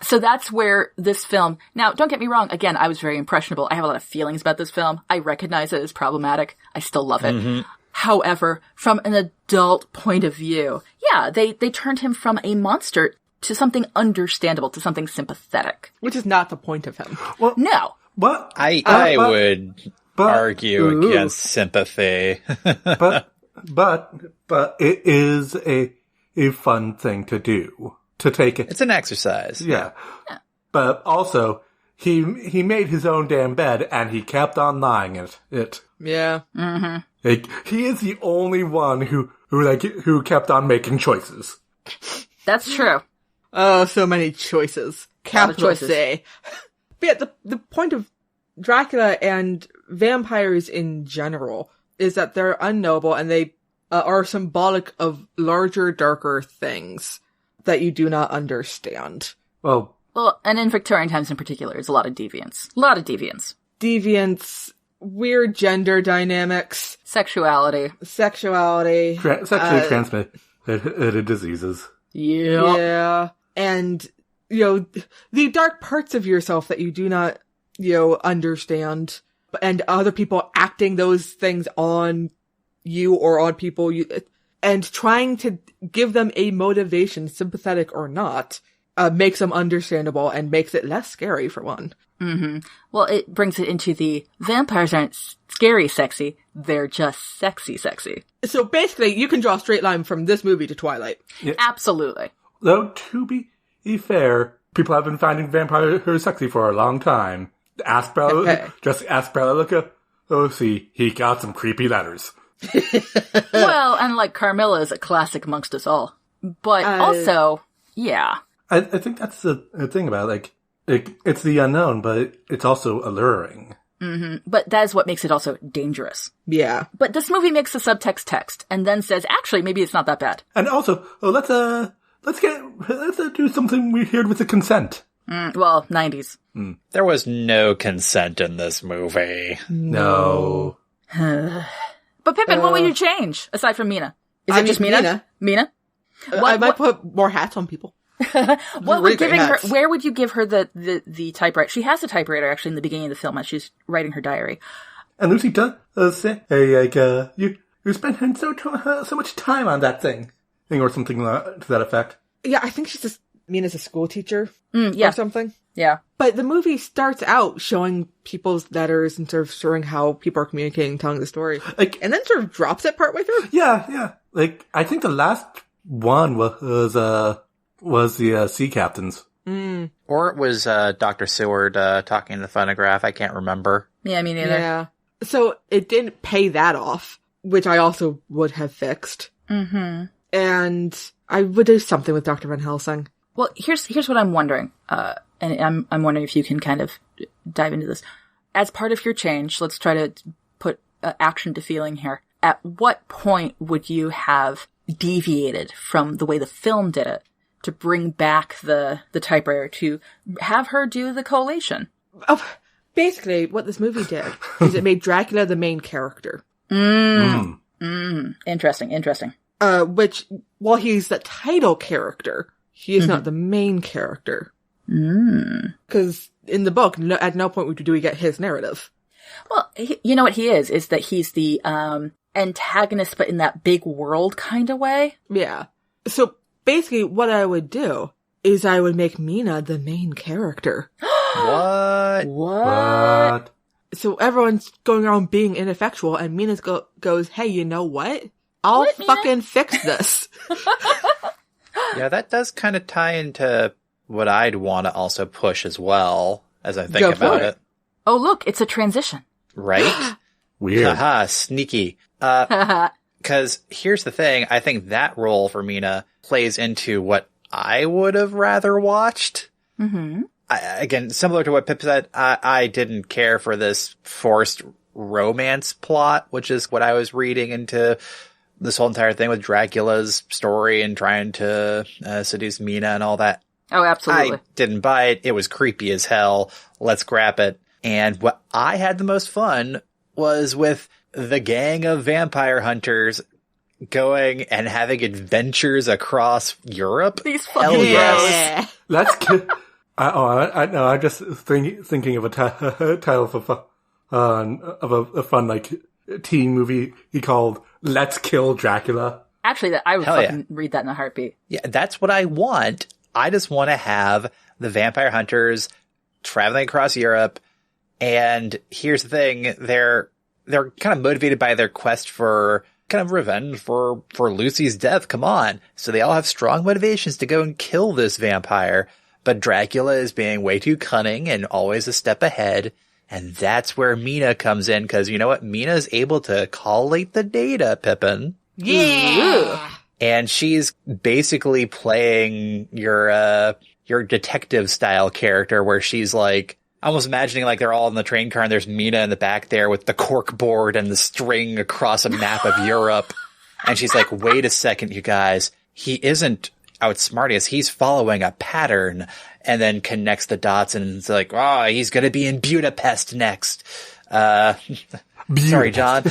B: So that's where this film, now don't get me wrong, again, I was very impressionable. I have a lot of feelings about this film. I recognize it as problematic. I still love it. Mm-hmm. However, from an adult point of view, yeah, they turned him from a monster to something understandable, to something sympathetic.
C: Which is not the point of him.
D: Well,
B: no.
D: But
A: I would argue against sympathy.
D: but it is a fun thing to do. To take it.
A: It's an exercise.
D: Yeah. But also, he made his own damn bed, and he kept on lying it.
C: Yeah.
B: Mm-hmm.
D: Like, he is the only one who kept on making choices.
B: That's true.
C: Oh, so many choices. Capital
B: choices.
C: C. But yeah, the point of Dracula and vampires in general is that they're unknowable, and they are symbolic of larger, darker things that you do not understand.
D: Well,
B: and in Victorian times in particular, it's a lot of deviance. A lot of deviance.
C: Deviance, weird gender dynamics.
B: Sexuality.
C: Sexually
D: transmitted diseases.
B: Yeah.
C: Yeah. And, the dark parts of yourself that you do not, understand. And other people acting those things on you or on people and trying to give them a motivation, sympathetic or not, makes them understandable and makes it less scary, for one.
B: Mm-hmm. Well, it brings it into the vampires aren't scary sexy, they're just sexy.
C: So basically, you can draw a straight line from this movie to Twilight.
D: Yeah.
B: Absolutely.
D: Though, to be fair, people have been finding vampires sexy for a long time. Just ask Bela oh, see, he got some creepy letters.
B: Well, and like Carmilla is a classic amongst us all. But also, yeah.
D: I think that's the thing about it. Like, it's the unknown, but it's also alluring.
B: Mm-hmm. But that is what makes it also dangerous.
C: Yeah.
B: But this movie makes the subtext text and then says, actually, maybe it's not that bad.
D: And also, let's do something weird with the consent.
B: Well, 90s.
A: There was no consent in this movie.
D: No.
B: But Pippin, what would you change aside from Mina? Is it just Mina? Mina?
C: I might put more hats on people.
B: What would giving her? Where would you give her the typewriter? She has a typewriter actually in the beginning of the film as she's writing her diary.
D: And Lucy does say, "Hey, like, you spent so much time on that thing, or something to that effect."
C: Yeah, I think she's Mina's a school teacher
B: Yeah.
C: or something.
B: Yeah.
C: But the movie starts out showing people's letters and sort of showing how people are communicating, telling the story, and then sort of drops it partway through.
D: Yeah. Like, I think the last one was the sea captains.
A: Or it was Dr. Seward talking to the phonograph. I can't remember.
B: Yeah, me neither.
C: Yeah. So it didn't pay that off, which I also would have fixed.
B: Mm-hmm.
C: And I would do something with Dr. Van Helsing.
B: Well, here's what I'm wondering, and I'm wondering if you can kind of dive into this. As part of your change, let's try to put action to feeling here. At what point would you have deviated from the way the film did it to bring back the typewriter to have her do the collation?
C: Oh, basically, what this movie did is it made Dracula the main character.
B: Interesting.
C: Which, while he's the title character, he is not the main character. Because in the book, at no point do we get his narrative.
B: Well, you know what he is that he's the antagonist, but in that big world kind of way.
C: Yeah. So basically, what I would do is I would make Mina the main character.
A: What?
C: So everyone's going around being ineffectual, and Mina goes, "Hey, you know what? I'll fucking fix this."
A: Yeah, that does kind of tie into what I'd want to also push as well, as I think about it.
B: Oh, look, it's a transition.
A: Right?
D: Weird.
A: Haha, sneaky. Because here's the thing, I think that role for Mina plays into what I would have rather watched.
B: Mm-hmm.
A: Again, similar to what Pip said, I didn't care for this forced romance plot, which is what I was reading into this whole entire thing with Dracula's story and trying to seduce Mina and all that.
B: Oh, absolutely.
A: I didn't buy it. It was creepy as hell. Let's scrap it. And what I had the most fun was with the gang of vampire hunters going and having adventures across Europe.
B: These fucking
A: Hell yes.
C: Yeah.
D: Let's. I know. I'm just thinking of a title of a fun like teen movie called "Let's Kill Dracula."
B: Actually, I would fucking read that in a heartbeat.
A: Yeah, that's what I want. I just want to have the vampire hunters traveling across Europe. And here's the thing, they're kind of motivated by their quest for kind of revenge for Lucy's death. Come on. So they all have strong motivations to go and kill this vampire. But Dracula is being way too cunning and always a step ahead. And that's where Mina comes in, because you know what? Mina is able to collate the data, Pippin.
C: Yeah.
A: And she's basically playing your detective style character where she's like, almost imagining like they're all in the train car and there's Mina in the back there with the cork board and the string across a map of Europe. And she's like, wait a second, you guys. He isn't outsmarting us. He's following a pattern, and then connects the dots and it's like, oh, he's going to be in Budapest next. Sorry, John.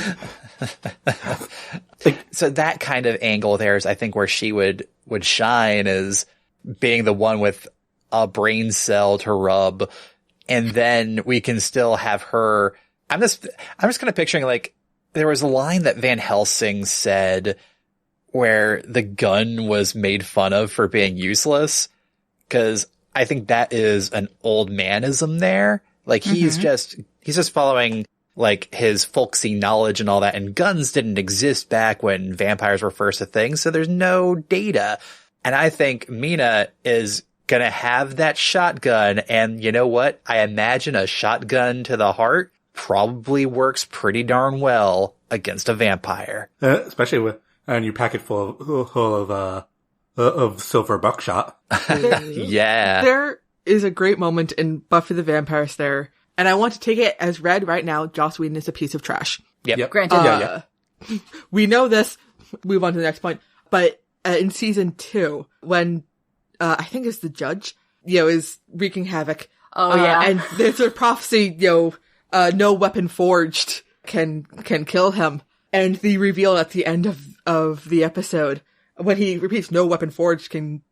A: So that kind of angle there is, I think, where she would shine, is being the one with a brain cell to rub. And then we can still have her. I'm just kind of picturing, like, there was a line that Van Helsing said where the gun was made fun of for being useless. 'Cause I think that is an old manism there. Like, he's just following like his folksy knowledge and all that. And guns didn't exist back when vampires were first a thing. So there's no data. And I think Mina is gonna have that shotgun. And you know what? I imagine a shotgun to the heart probably works pretty darn well against a vampire.
D: Especially with a new packet full of silver buckshot.
A: Yeah.
C: There is a great moment in Buffy the Vampire Slayer, and I want to take it as read right now. Joss Whedon is a piece of trash.
A: Yep.
B: Granted.
C: We know this. Move on to the next point. But in season 2, when I think it's the judge, is wreaking havoc.
B: Oh, yeah.
C: And there's a prophecy, no weapon forged can kill him. And the reveal at the end of the episode, when he repeats, no weapon forged can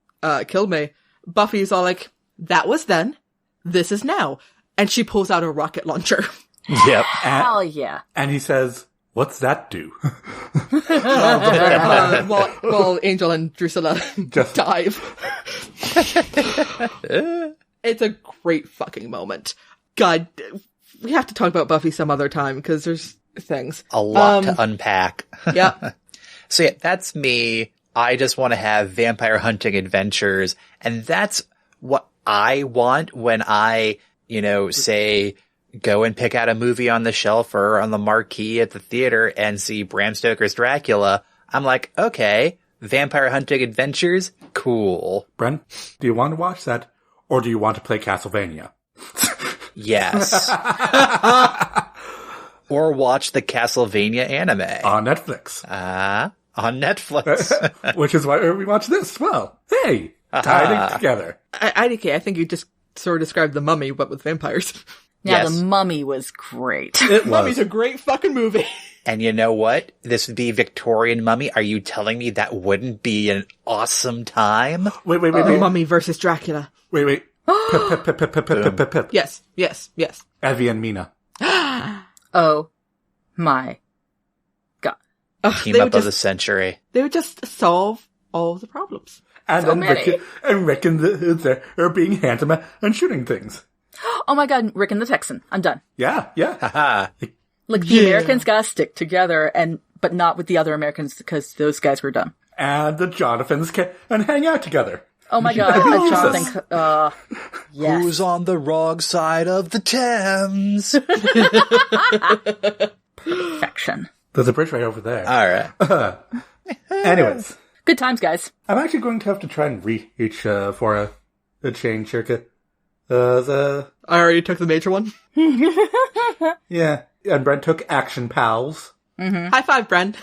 C: kill me, Buffy's all like, that was then, this is now. And she pulls out a rocket launcher.
A: Yep.
B: Hell yeah.
D: And he says, what's that do?
C: Well, Angel and Drusilla
D: Just
C: dive. It's a great fucking moment. God, we have to talk about Buffy some other time, because there's things.
A: A lot to unpack.
C: Yeah.
A: So yeah, that's me. I just want to have vampire hunting adventures. And that's what I want when I, say, go and pick out a movie on the shelf or on the marquee at the theater and see Bram Stoker's Dracula. I'm like, okay, vampire hunting adventures, cool.
D: Bren, do you want to watch that, or do you want to play Castlevania?
A: Yes. Or watch the Castlevania anime.
D: On Netflix.
A: On Netflix.
D: Which is why we watch this as well. Hey, tied it together.
C: IDK, I think you just sort of described The Mummy, but with vampires.
B: Yeah,
A: Yes.
B: The Mummy was great.
D: It
C: Mummy's
D: was.
C: a great fucking movie.
A: And you know what? This would be Victorian Mummy. Are you telling me that wouldn't be an awesome time?
D: Wait.
C: Mummy versus Dracula.
D: Wait. Pip.
C: Yes.
D: Evie and Mina.
B: Oh my god.
A: Team up of the century.
C: They would just solve all the problems.
D: And
B: So
D: then
B: many.
D: Rick and they're being handsome and shooting things.
B: Oh my god, Rick and the Texan. I'm done.
D: Yeah.
A: Haha.
B: Like, the Americans gotta stick together, but not with the other Americans, because those guys were done.
D: And the Jonathans can hang out together.
B: Oh my god,
D: Jesus.
B: Jonathan, yes.
A: Who's on the wrong side of the Thames?
B: Perfection.
D: There's a bridge right over there.
A: All right.
D: Anyways,
B: Good times, guys.
D: I'm actually going to have to try and reach for a change here.
C: I already took the major one.
D: Yeah. And Brent took Action Pals.
C: High five, Bren.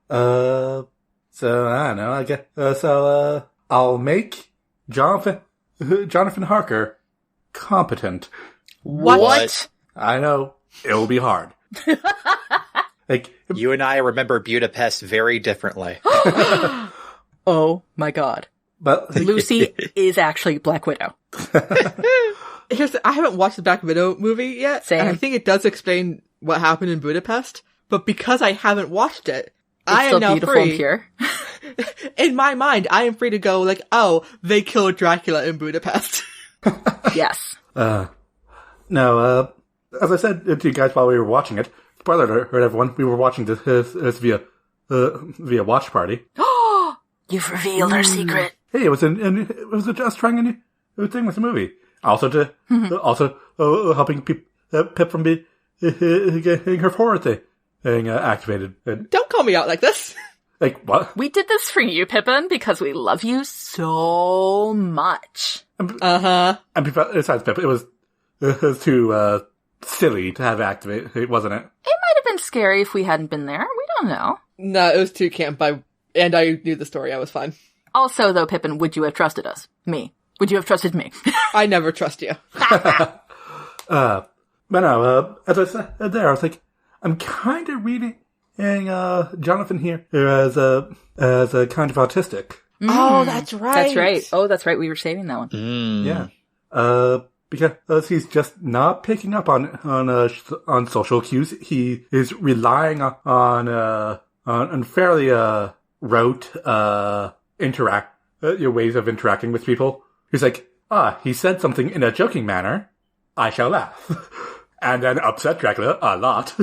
D: So I don't know. I guess I'll make Jonathan Harker competent.
B: What?
D: I know it'll be hard. Like
A: You and I remember Budapest very differently.
B: Oh my god.
D: but
B: Lucy is actually Black Widow.
C: I haven't watched the Black Widow movie yet.
B: Same.
C: And I think it does explain what happened in Budapest. But because I haven't watched it, I am
B: Still
C: now
B: beautiful
C: free.
B: and pure.
C: In my mind, I am free to go like, oh, they killed Dracula in Budapest.
B: Yes.
D: no, as I said to you guys while we were watching it, spoiler alert, everyone, we were watching this via watch party.
B: You've revealed our secret.
D: Hey, it was just trying a new thing with the movie. Also helping Pip from getting her forward thing activated. And,
C: Don't call me out like this.
D: like what?
B: We did this for you, Pippin, because we love you so much.
C: Uh-huh.
D: And besides Pip, it was too silly to have activated, wasn't it?
B: It might have been scary if we hadn't been there. We don't know.
C: No, it was too camp. And I knew the story. I was fine.
B: Also, though, Pippin, would you have trusted us? Me. Would you have trusted me?
C: I never trust you.
D: But no, as I said there, I was like, I'm kind of reading Jonathan here as a kind of autistic.
C: Oh, that's right.
B: That's right. Oh, that's right. We were saving that one.
D: Yeah. Because he's just not picking up on social cues. He is relying on fairly rote ways of interacting with people. He's like, he said something in a joking manner. I shall laugh. And then upset Dracula a lot.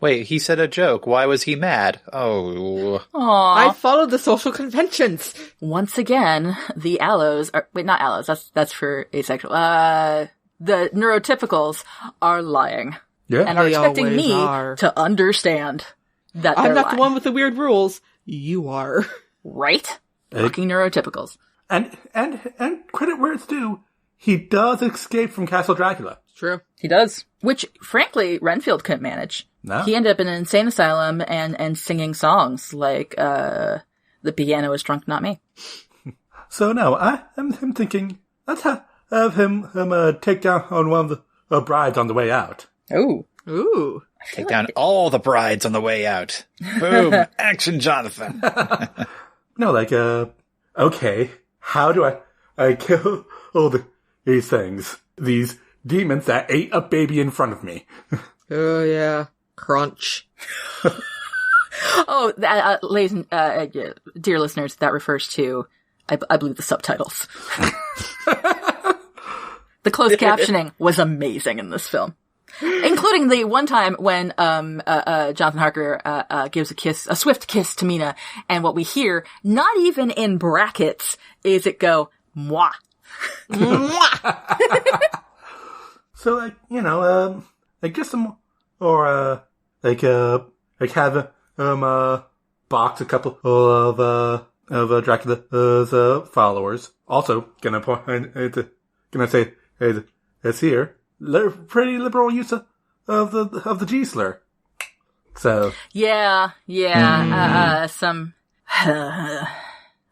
A: Wait, he said a joke. Why was he mad? Oh.
B: Aww.
C: I followed the social conventions.
B: Once again, the aloes are... Wait, not aloes. That's for asexual. the neurotypicals are lying.
D: Yeah.
B: And are
C: They
B: expecting
C: always
B: me
C: are.
B: to understand that they're
C: I'm not
B: lying.
C: the one with the weird rules. You are.
B: Right? Fucking neurotypicals.
D: And credit where it's due, he does escape from Castle Dracula.
C: True.
B: He does. Which, frankly, Renfield couldn't manage.
D: No.
B: He ended up in an insane asylum and singing songs like, The Piano is Drunk, Not Me.
D: So no, I'm thinking, let's have him take down on one of the brides on the way out.
B: Oh.
C: Ooh.
A: Take down all the brides on the way out. Boom. Action, Jonathan.
D: No, like, okay, how do I kill all these things? These demons that ate a baby in front of me.
C: Oh, yeah. Crunch.
B: Oh, ladies and, dear listeners, that refers to, I believe, the subtitles. The closed captioning was amazing in this film. Including the one time when, Jonathan Harker, gives a swift kiss to Mina, and what we hear, not even in brackets, is it go, moi.
D: So, like, you know, like, just some, or, like have, box a couple of Dracula's, followers. Also, gonna say, it's here. Pretty liberal use of the G slur. So.
B: Yeah, some,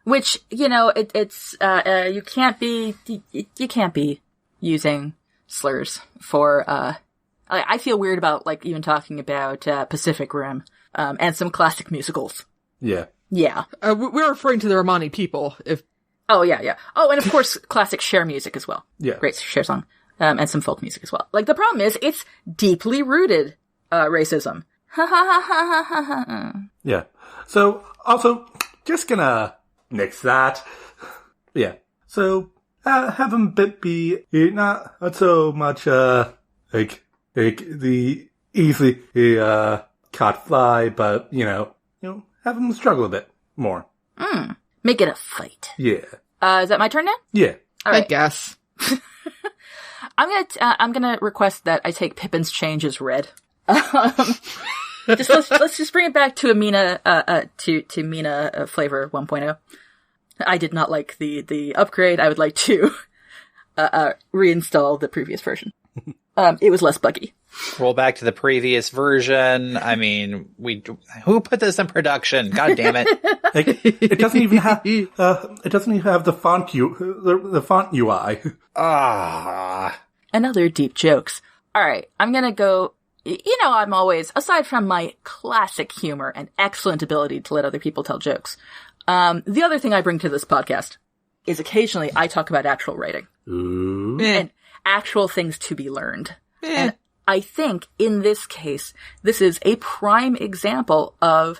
B: which, you know, it's, you can't be using slurs for, I feel weird about, like, even talking about, Pacific Rim, and some classic musicals.
D: Yeah.
B: Yeah.
C: We're referring to the Romani people.
B: Oh, yeah. Oh, and of course, classic Cher music as well.
D: Yeah.
B: Great Cher song. And some folk music as well. Like, the problem is, it's deeply rooted, racism.
D: Yeah. So, also, just gonna nix that. Yeah. So, have him be not so much, like the easily, caught fly, but, you know, have him struggle a bit more.
B: Make it a fight.
D: Yeah.
B: Is that my turn now?
D: Yeah.
B: All
C: I
B: right.
C: guess.
B: I'm gonna request that I take Pippin's change as red. Let's just bring it back to a Mina, to Mina flavor 1.0. I did not like the upgrade. I would like to, reinstall the previous version. It was less buggy.
A: Roll back to the previous version. I mean, who put this in production? God damn it.
D: Like, it doesn't even have, the font the font UI.
B: Another deep jokes. All right, I'm gonna go. You know, I'm always, aside from my classic humor and excellent ability to let other people tell jokes, the other thing I bring to this podcast is occasionally I talk about actual writing.
D: Ooh.
B: And actual things to be learned. And I think in this case, this is a prime example of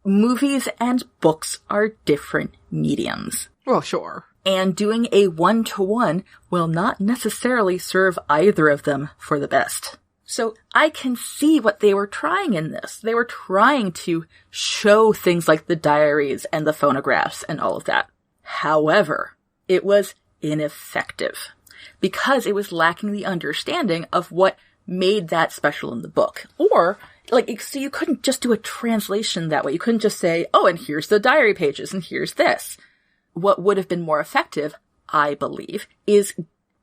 B: movies and books are different mediums.
C: Well, sure.
B: And doing a one-to-one will not necessarily serve either of them for the best. So I can see what they were trying in this. They were trying to show things like the diaries and the phonographs and all of that. However, it was ineffective because it was lacking the understanding of what made that special in the book. Or, like, so you couldn't just do a translation that way. You couldn't just say, oh, and here's the diary pages and here's this. What would have been more effective, I believe, is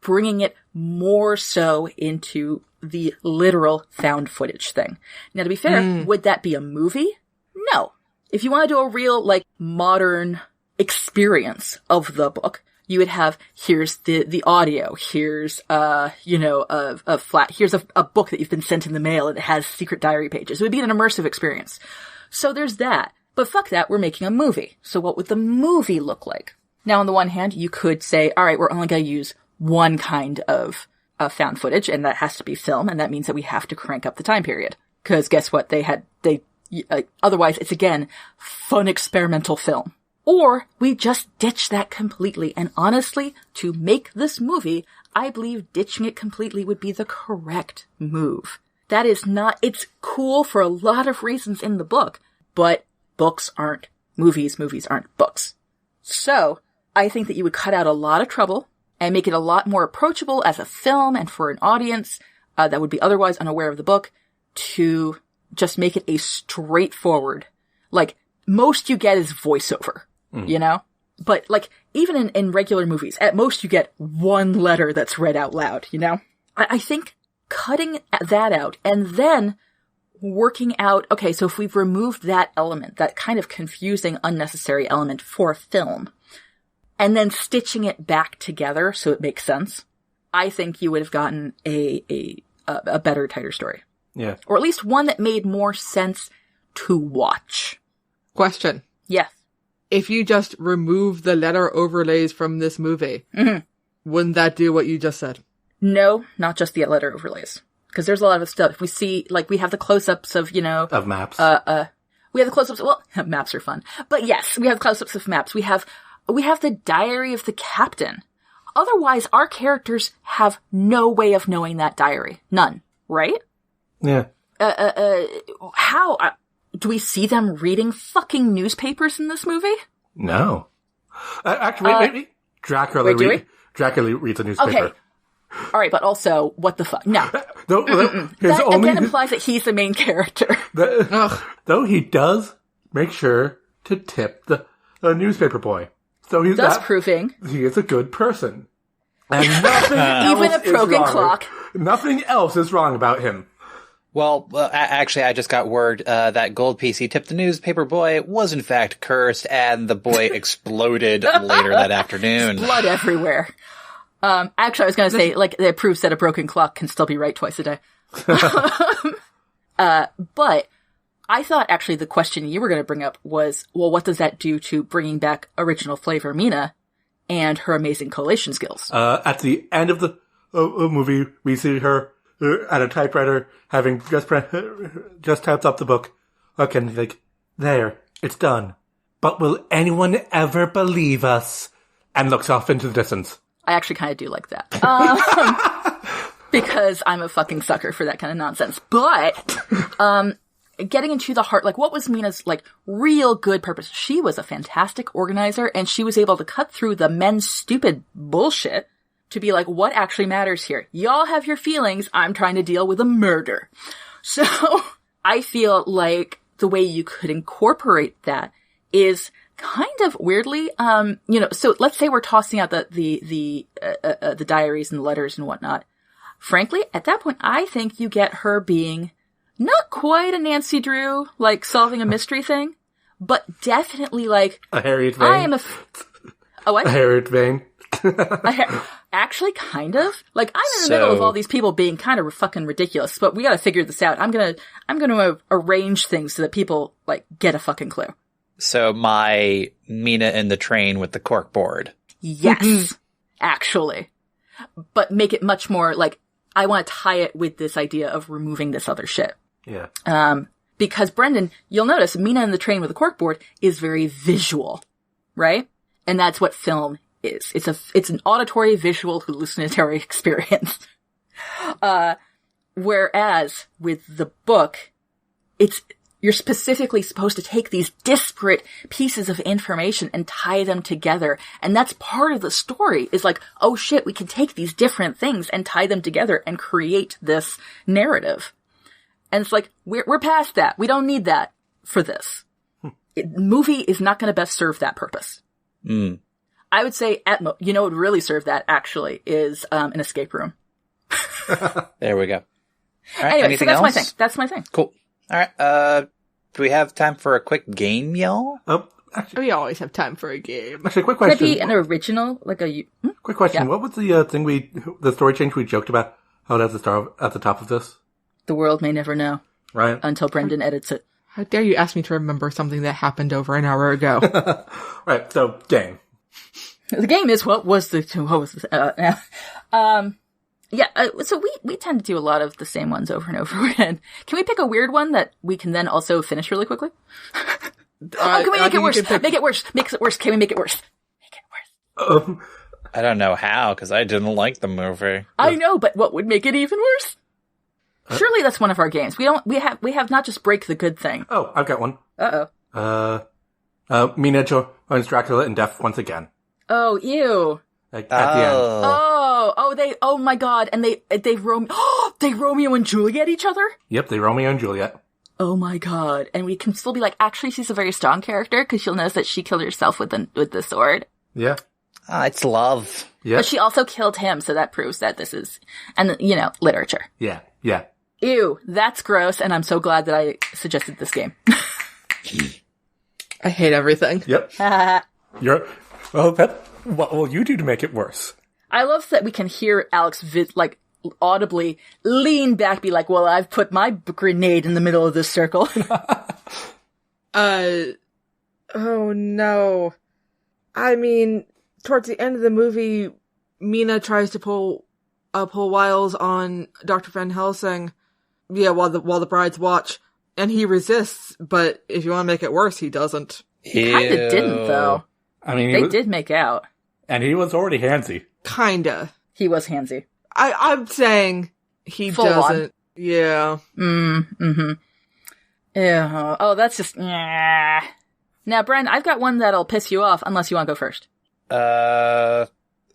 B: bringing it more so into the literal found footage thing. Now, to be fair, would that be a movie? No. If you want to do a real, like, modern experience of the book, you would have, here's the audio, here's, here's a book that you've been sent in the mail and it has secret diary pages. It would be an immersive experience. So there's that. But fuck that, we're making a movie. So what would the movie look like? Now, on the one hand, you could say, all right, we're only going to use one kind of found footage, and that has to be film, and that means that we have to crank up the time period. Because guess what? Otherwise, it's again, fun experimental film. Or we just ditch that completely. And honestly, to make this movie, I believe ditching it completely would be the correct move. That is not, it's cool for a lot of reasons in the book, but books aren't movies, movies aren't books. So, I think that you would cut out a lot of trouble and make it a lot more approachable as a film and for an audience that would be otherwise unaware of the book, to just make it a straightforward, like, most you get is voiceover, you know? But, like, even in regular movies, at most you get one letter that's read out loud, you know? I think cutting that out and then working out, okay, so if we've removed that element, that kind of confusing, unnecessary element for film, and then stitching it back together so it makes sense, I think you would have gotten a better, tighter story.
D: Yeah.
B: Or at least one that made more sense to watch.
C: Question.
B: Yes.
C: If you just remove the letter overlays from this movie, wouldn't that do what you just said?
B: No, not just the letter overlays. Because there's a lot of stuff. We see, like, we have the close-ups of, you know...
D: Of maps.
B: We have the close-ups, well, maps are fun. But yes, we have close-ups of maps. We have the diary of the captain. Otherwise, our characters have no way of knowing that diary. None. Right?
D: Yeah.
B: How? Do we see them reading fucking newspapers in this movie?
D: No. Actually, wait. Dracula reads a newspaper.
B: Okay. All right, but also, what the fuck? No.
D: That
B: again implies that he's the main character.
D: Though he does make sure to tip the newspaper boy. So he's
B: thus proving
D: he is a good person. And nothing else
B: even a broken
D: is wrong.
B: clock.
D: Nothing else is wrong about him.
A: Well, actually, I just got word that gold piece he tipped the newspaper boy was in fact cursed, and the boy exploded later that afternoon.
B: Blood everywhere. Actually, I was going to say, like, it proves that a broken clock can still be right twice a day. But I thought, actually, the question you were going to bring up was, well, what does that do to bringing back original flavor Mina and her amazing collation skills?
D: At the end of the movie, we see her at a typewriter, having just typed up the book. Okay, and like, there, it's done. But will anyone ever believe us? And looks off into the distance.
B: I actually kind of do like that. Because I'm a fucking sucker for that kind of nonsense. But, getting into the heart, like, what was Mina's, like, real good purpose? She was a fantastic organizer, and she was able to cut through the men's stupid bullshit to be like, what actually matters here? Y'all have your feelings, I'm trying to deal with a murder. So, I feel like the way you could incorporate that is kind of weirdly, so let's say we're tossing out the diaries and the letters and whatnot. Frankly, at that point, I think you get her being not quite a Nancy Drew, like solving a mystery thing, but definitely like
D: a Harriet Vane.
B: I am a what?
D: A Harriet Vane.
B: Actually, kind of. Like, I'm in the middle of all these people being kind of fucking ridiculous, but we gotta figure this out. I'm gonna arrange things so that people, like, get a fucking clue.
A: So my Mina in the train with the corkboard.
B: Yes, actually. But make it much more, like, I want to tie it with this idea of removing this other shit.
D: Yeah.
B: Because Brendan, you'll notice Mina in the train with the corkboard is very visual, right? And that's what film is. It's an auditory, visual, hallucinatory experience. Whereas with the book, you're specifically supposed to take these disparate pieces of information and tie them together. And that's part of the story, is like, oh shit, we can take these different things and tie them together and create this narrative. And it's like, we're past that. We don't need that for this. Movie is not going to best serve that purpose. I would say what would really serve that, actually, is an escape room.
A: There we go. All right,
B: anyway, so that's my thing.
A: Cool. All right, do we have time for a quick game, y'all?
D: Actually,
C: We always have time for a game.
D: quick
B: Could
D: question.
B: it be an original, like a...
D: Quick question.
B: Yeah.
D: What was the story change we joked about? How that's at the top of this?
B: The world may never know.
D: Right.
B: Until Brendan edits it.
C: How dare you ask me to remember something that happened over an hour ago?
D: Right. So, game.
B: The game is, so we tend to do a lot of the same ones over and over again. Can we pick a weird one that we can then also finish really quickly? Can we make it worse? Make it worse. Make it worse. Can we make it worse? Make it worse.
A: I don't know how, because I didn't like the movie.
B: I know, but what would make it even worse? Surely that's one of our games. We have not just break the good thing.
D: Oh, I've got one.
B: Uh-oh.
D: Mina joins Dracula in death once again.
B: Oh, ew.
D: Like, at the end.
B: Oh my god, and they Romeo and Juliet each other?
D: Yep, they Romeo and Juliet.
B: Oh my god. And we can still be like, actually, she's a very strong character, because you'll notice that she killed herself with the sword.
D: Yeah.
A: It's love.
D: Yeah.
B: But she also killed him, so that proves that this is, and literature.
D: Yeah, yeah.
B: Ew, that's gross, and I'm so glad that I suggested this game.
C: I hate everything.
D: Yep. What will you do to make it worse?
B: I love that we can hear Alex audibly lean back, be like, well, I've put my grenade in the middle of this circle.
C: Oh no. I mean, towards the end of the movie, Mina tries to pull wiles on Dr. Van Helsing. Yeah, while the brides watch, and he resists, but if you want to make it worse, he doesn't.
B: Kinda didn't, though.
D: I mean,
B: they did make out.
D: And he was already handsy.
C: Kinda.
B: He was handsy.
C: I'm saying he
B: Full
C: doesn't.
B: on.
C: Yeah.
B: Mm-hmm. Yeah. Oh, that's just, nah. Now, Bren, I've got one that'll piss you off, unless you want to go first.
A: I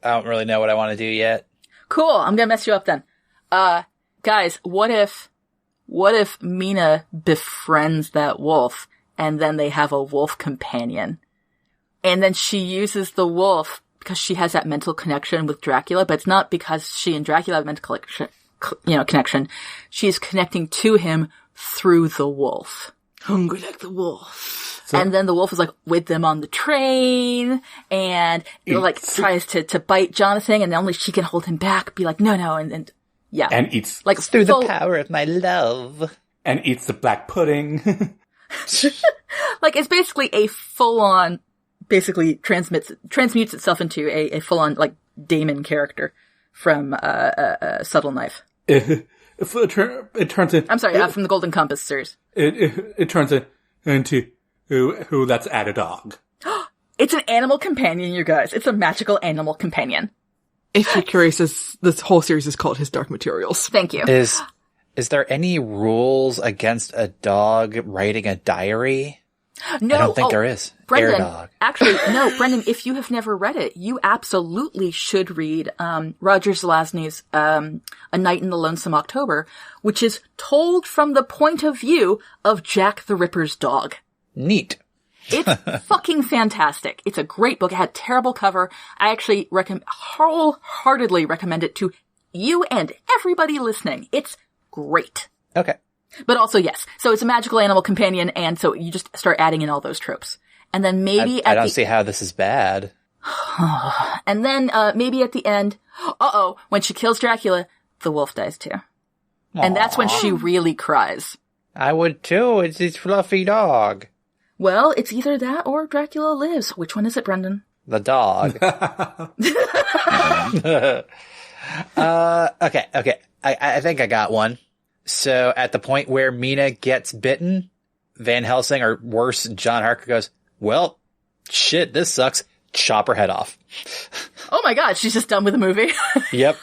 A: don't really know what I want to do yet.
B: Cool, I'm gonna mess you up then. Guys, what if Mina befriends that wolf, and then they have a wolf companion? And then she uses the wolf because she has that mental connection with Dracula, but it's not because she and Dracula have mental connection. She's connecting to him through the wolf.
C: Hungry like the wolf.
B: And then the wolf is like with them on the train, and tries to bite Jonathan, and only she can hold him back, be like, no, and yeah.
D: And eats
A: like through the power of my love.
D: And eats the black pudding.
B: Like, it's basically a full-on, basically transmutes itself into a full-on, like, Damon character from Subtle Knife.
D: It turns in...
B: I'm sorry, from the Golden Compass series.
D: It turns into who that's at a dog.
B: It's an animal companion, you guys. It's a magical animal companion.
C: If you're curious, this whole series is called His Dark Materials.
B: Thank you.
A: Is there any rules against a dog writing a diary?
B: No.
A: I don't think there is.
B: Brendan,
A: Air dog.
B: Actually, no, Brendan, if you have never read it, you absolutely should read Roger Zelazny's A Night in the Lonesome October, which is told from the point of view of Jack the Ripper's dog.
A: Neat.
B: It's fucking fantastic. It's a great book. It had a terrible cover. I actually wholeheartedly recommend it to you and everybody listening. It's great.
A: Okay.
B: But also, yes. So it's a magical animal companion, and so you just start adding in all those tropes. And then maybe
A: I don't see how this is bad.
B: And then maybe at the end, when she kills Dracula, the wolf dies too. Aww. And that's when she really cries.
A: I would too. It's his fluffy dog.
B: Well, it's either that or Dracula lives. Which one is it, Brendan?
A: The dog. Okay. I think I got one. So at the point where Mina gets bitten, Van Helsing, or worse, John Harker goes, well, shit, this sucks. Chop her head off.
B: Oh my god, she's just done with the movie.
A: Yep.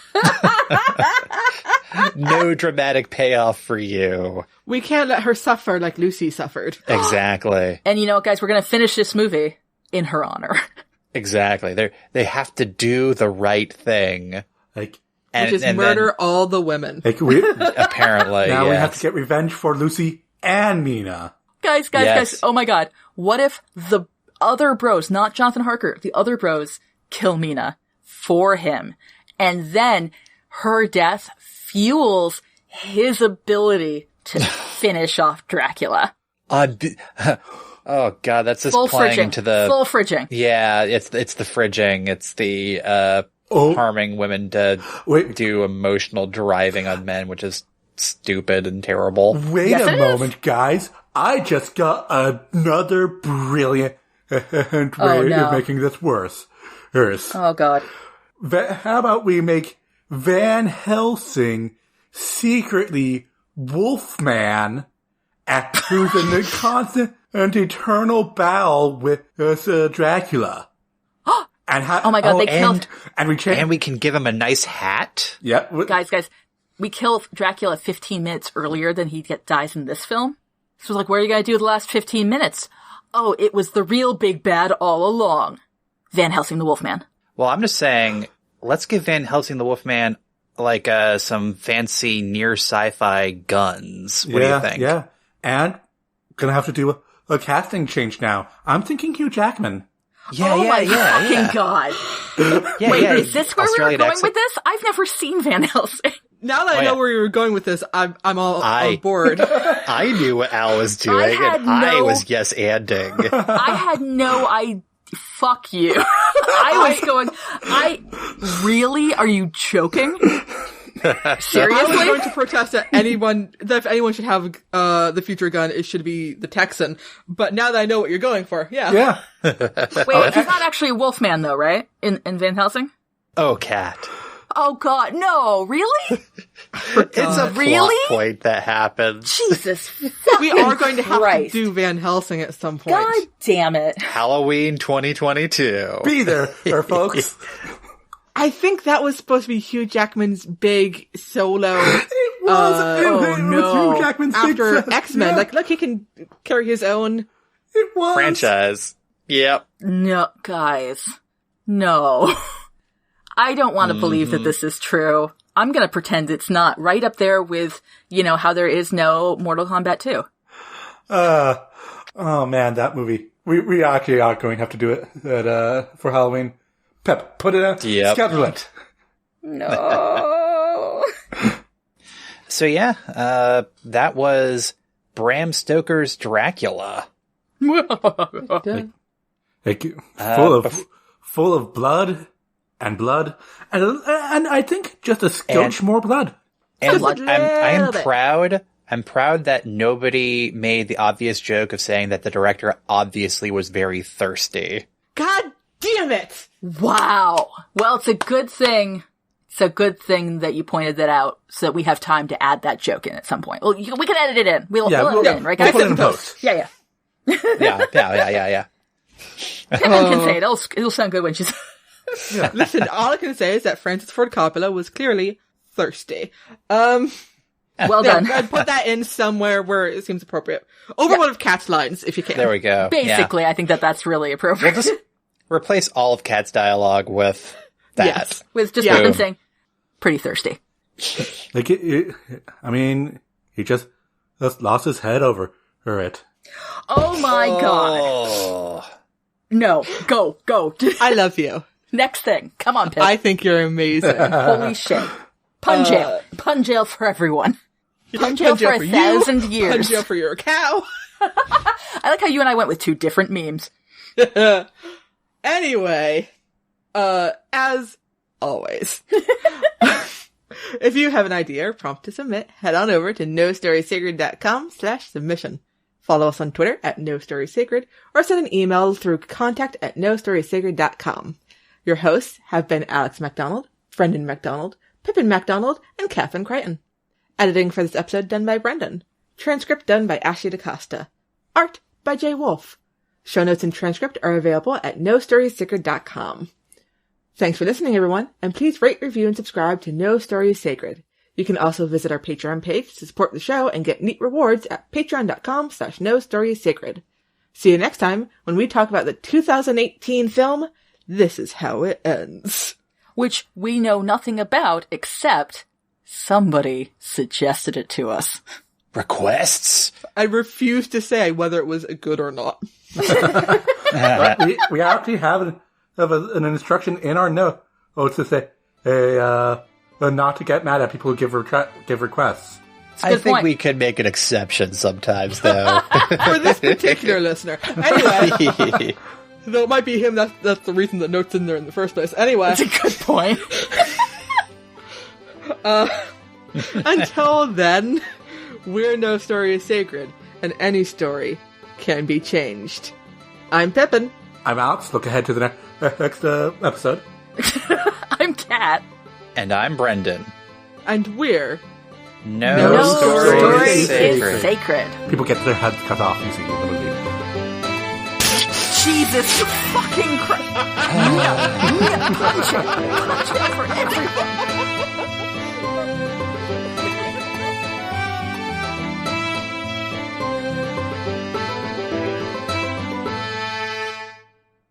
A: No dramatic payoff for you.
C: We can't let her suffer like Lucy suffered.
A: Exactly.
B: And you know what, guys, we're going to finish this movie in her honor.
A: Exactly. They have to do the right thing.
C: Which is murder all the women.
A: Apparently,
D: now we have to get revenge for Lucy and Mina.
B: Guys, oh my god. What if the other bros, not Jonathan Harker, the other bros kill Mina for him, and then her death fuels his ability to finish off Dracula?
A: Oh god, that's just
B: full
A: playing
B: fridging.
A: into the
B: full fridging.
A: Yeah, it's the fridging. It's the harming women to do emotional driving on men, which is stupid and terrible.
D: Wait a moment, guys. I just got another brilliant way of making this worse.
B: Oh god.
D: How about we make Van Helsing secretly Wolfman, who's in a constant and eternal battle with Dracula?
B: Oh my god, they killed...
A: And we can give him a nice hat?
D: Yep.
B: Guys, we kill Dracula 15 minutes earlier than he dies in this film. So like, what are you gonna do the last 15 minutes? Oh, it was the real big bad all along. Van Helsing the Wolfman.
A: Well, I'm just saying, let's give Van Helsing the Wolfman, like, some fancy near sci-fi guns. What do you think?
D: Yeah. And gonna have to do a casting change now. I'm thinking Hugh Jackman.
B: Yeah. God. Wait, is this where
A: Australian
B: we were going
A: accent.
B: with this? I've never seen Van Helsing.
C: Now that I know where you were going with this, I'm all on board.
A: I knew what Al was doing, I was yes-anding.
B: I had no idea. Fuck you. I was going, really? Are you joking? Seriously?
C: I was going to protest that if anyone should have the future gun, it should be the Texan. But now that I know what you're going for, yeah.
B: Wait, he's not actually a Wolfman though, right? In Van Helsing?
A: Oh, Cat.
B: Oh God, no, really?
A: It's a plot point that happens.
B: Jesus.
C: We are going to have
B: Christ.
C: to do Van Helsing at some point.
B: God damn it.
A: Halloween 2022.
D: Be there, folks.
C: I think that was supposed to be Hugh Jackman's big solo.
D: It was Hugh Jackman's
C: after
D: big
C: X-Men.
D: yeah.
C: Like, look, he can carry his own.
D: It was.
A: Franchise. Yep.
B: No, guys. No. I don't want to believe that this is true. I'm going to pretend it's not. Right up there with, how there is no Mortal Kombat 2.
D: Oh man, that movie. We actually are going to have to do it for Halloween. Pep, put it out.
A: Yep.
D: Schedule it.
B: No.
A: So yeah, that was Bram Stoker's Dracula.
C: Done.
D: Like, full of blood, and I think just a scotch more blood.
A: And
B: Just a
A: I am
B: little bit.
A: proud. I'm proud that nobody made the obvious joke of saying that the director obviously was very thirsty.
C: God damn it!
B: Wow. Well, it's a good thing. It's a good thing that you pointed that out so that we have time to add that joke in at some point. Well, we can edit it in. We'll edit it in, right,
D: We'll
B: guys?
D: put it in post.
B: Yeah.
A: Yeah.
B: Everyone can say it. It'll sound good when she's...
C: Listen, all I can say is that Francis Ford Coppola was clearly thirsty.
B: Well done.
C: I'd put that in somewhere where it seems appropriate. Over one of Cat's lines, if you can.
A: There we go.
B: Basically, I think that's really appropriate.
A: We'll just replace all of Kat's dialogue with that.
C: Yes.
B: With just
C: Yeah.
B: him saying, pretty thirsty.
D: Like, he just lost his head over it.
B: Oh my God.
A: Oh.
B: No. Go.
C: I love you.
B: Next thing. Come on, Pip.
C: I think you're amazing.
B: Holy shit. Pun jail. Pun jail for everyone. Pun jail for 1,000 years.
C: Pun jail for your cow.
B: I like how you and I went with two different memes.
C: Anyway, as always, if you have an idea or prompt to submit, head on over to nostorysacred.com/submission. Follow us on Twitter at nostorysacred or send an email through contact@nostorysacred.com. Your hosts have been Alex MacDonald, Brendan MacDonald, Pippin MacDonald, and Catherine Crichton. Editing for this episode done by Brendan. Transcript done by Ashley DaCosta. Art by Jay Wolf. Show notes and transcript are available at nostorysacred.com. Thanks for listening, everyone, and please rate, review, and subscribe to No Stories Sacred. You can also visit our Patreon page to support the show and get neat rewards at patreon.com/nostoriessacred. See you next time when we talk about the 2018 film, This Is How It Ends.
B: Which we know nothing about except somebody suggested it to us.
A: Requests?
C: I refuse to say whether it was good or not.
D: we actually have an instruction in our note to say not to get mad at people who give requests.
A: I think we could make an exception sometimes, though.
C: For this particular listener. Anyway, though it might be him, that's the reason the note's in there in the first place. Anyway.
B: That's a good point.
C: Until then, we're No Story is Sacred, and any story can be changed. I'm Pippin.
D: I'm Alex. Look ahead to the next episode.
B: I'm Kat.
A: And I'm Brendan.
C: And we're
A: No Story is Sacred.
D: People get their heads cut off using the movie.
B: Jesus fucking Christ. Punch it for everyone.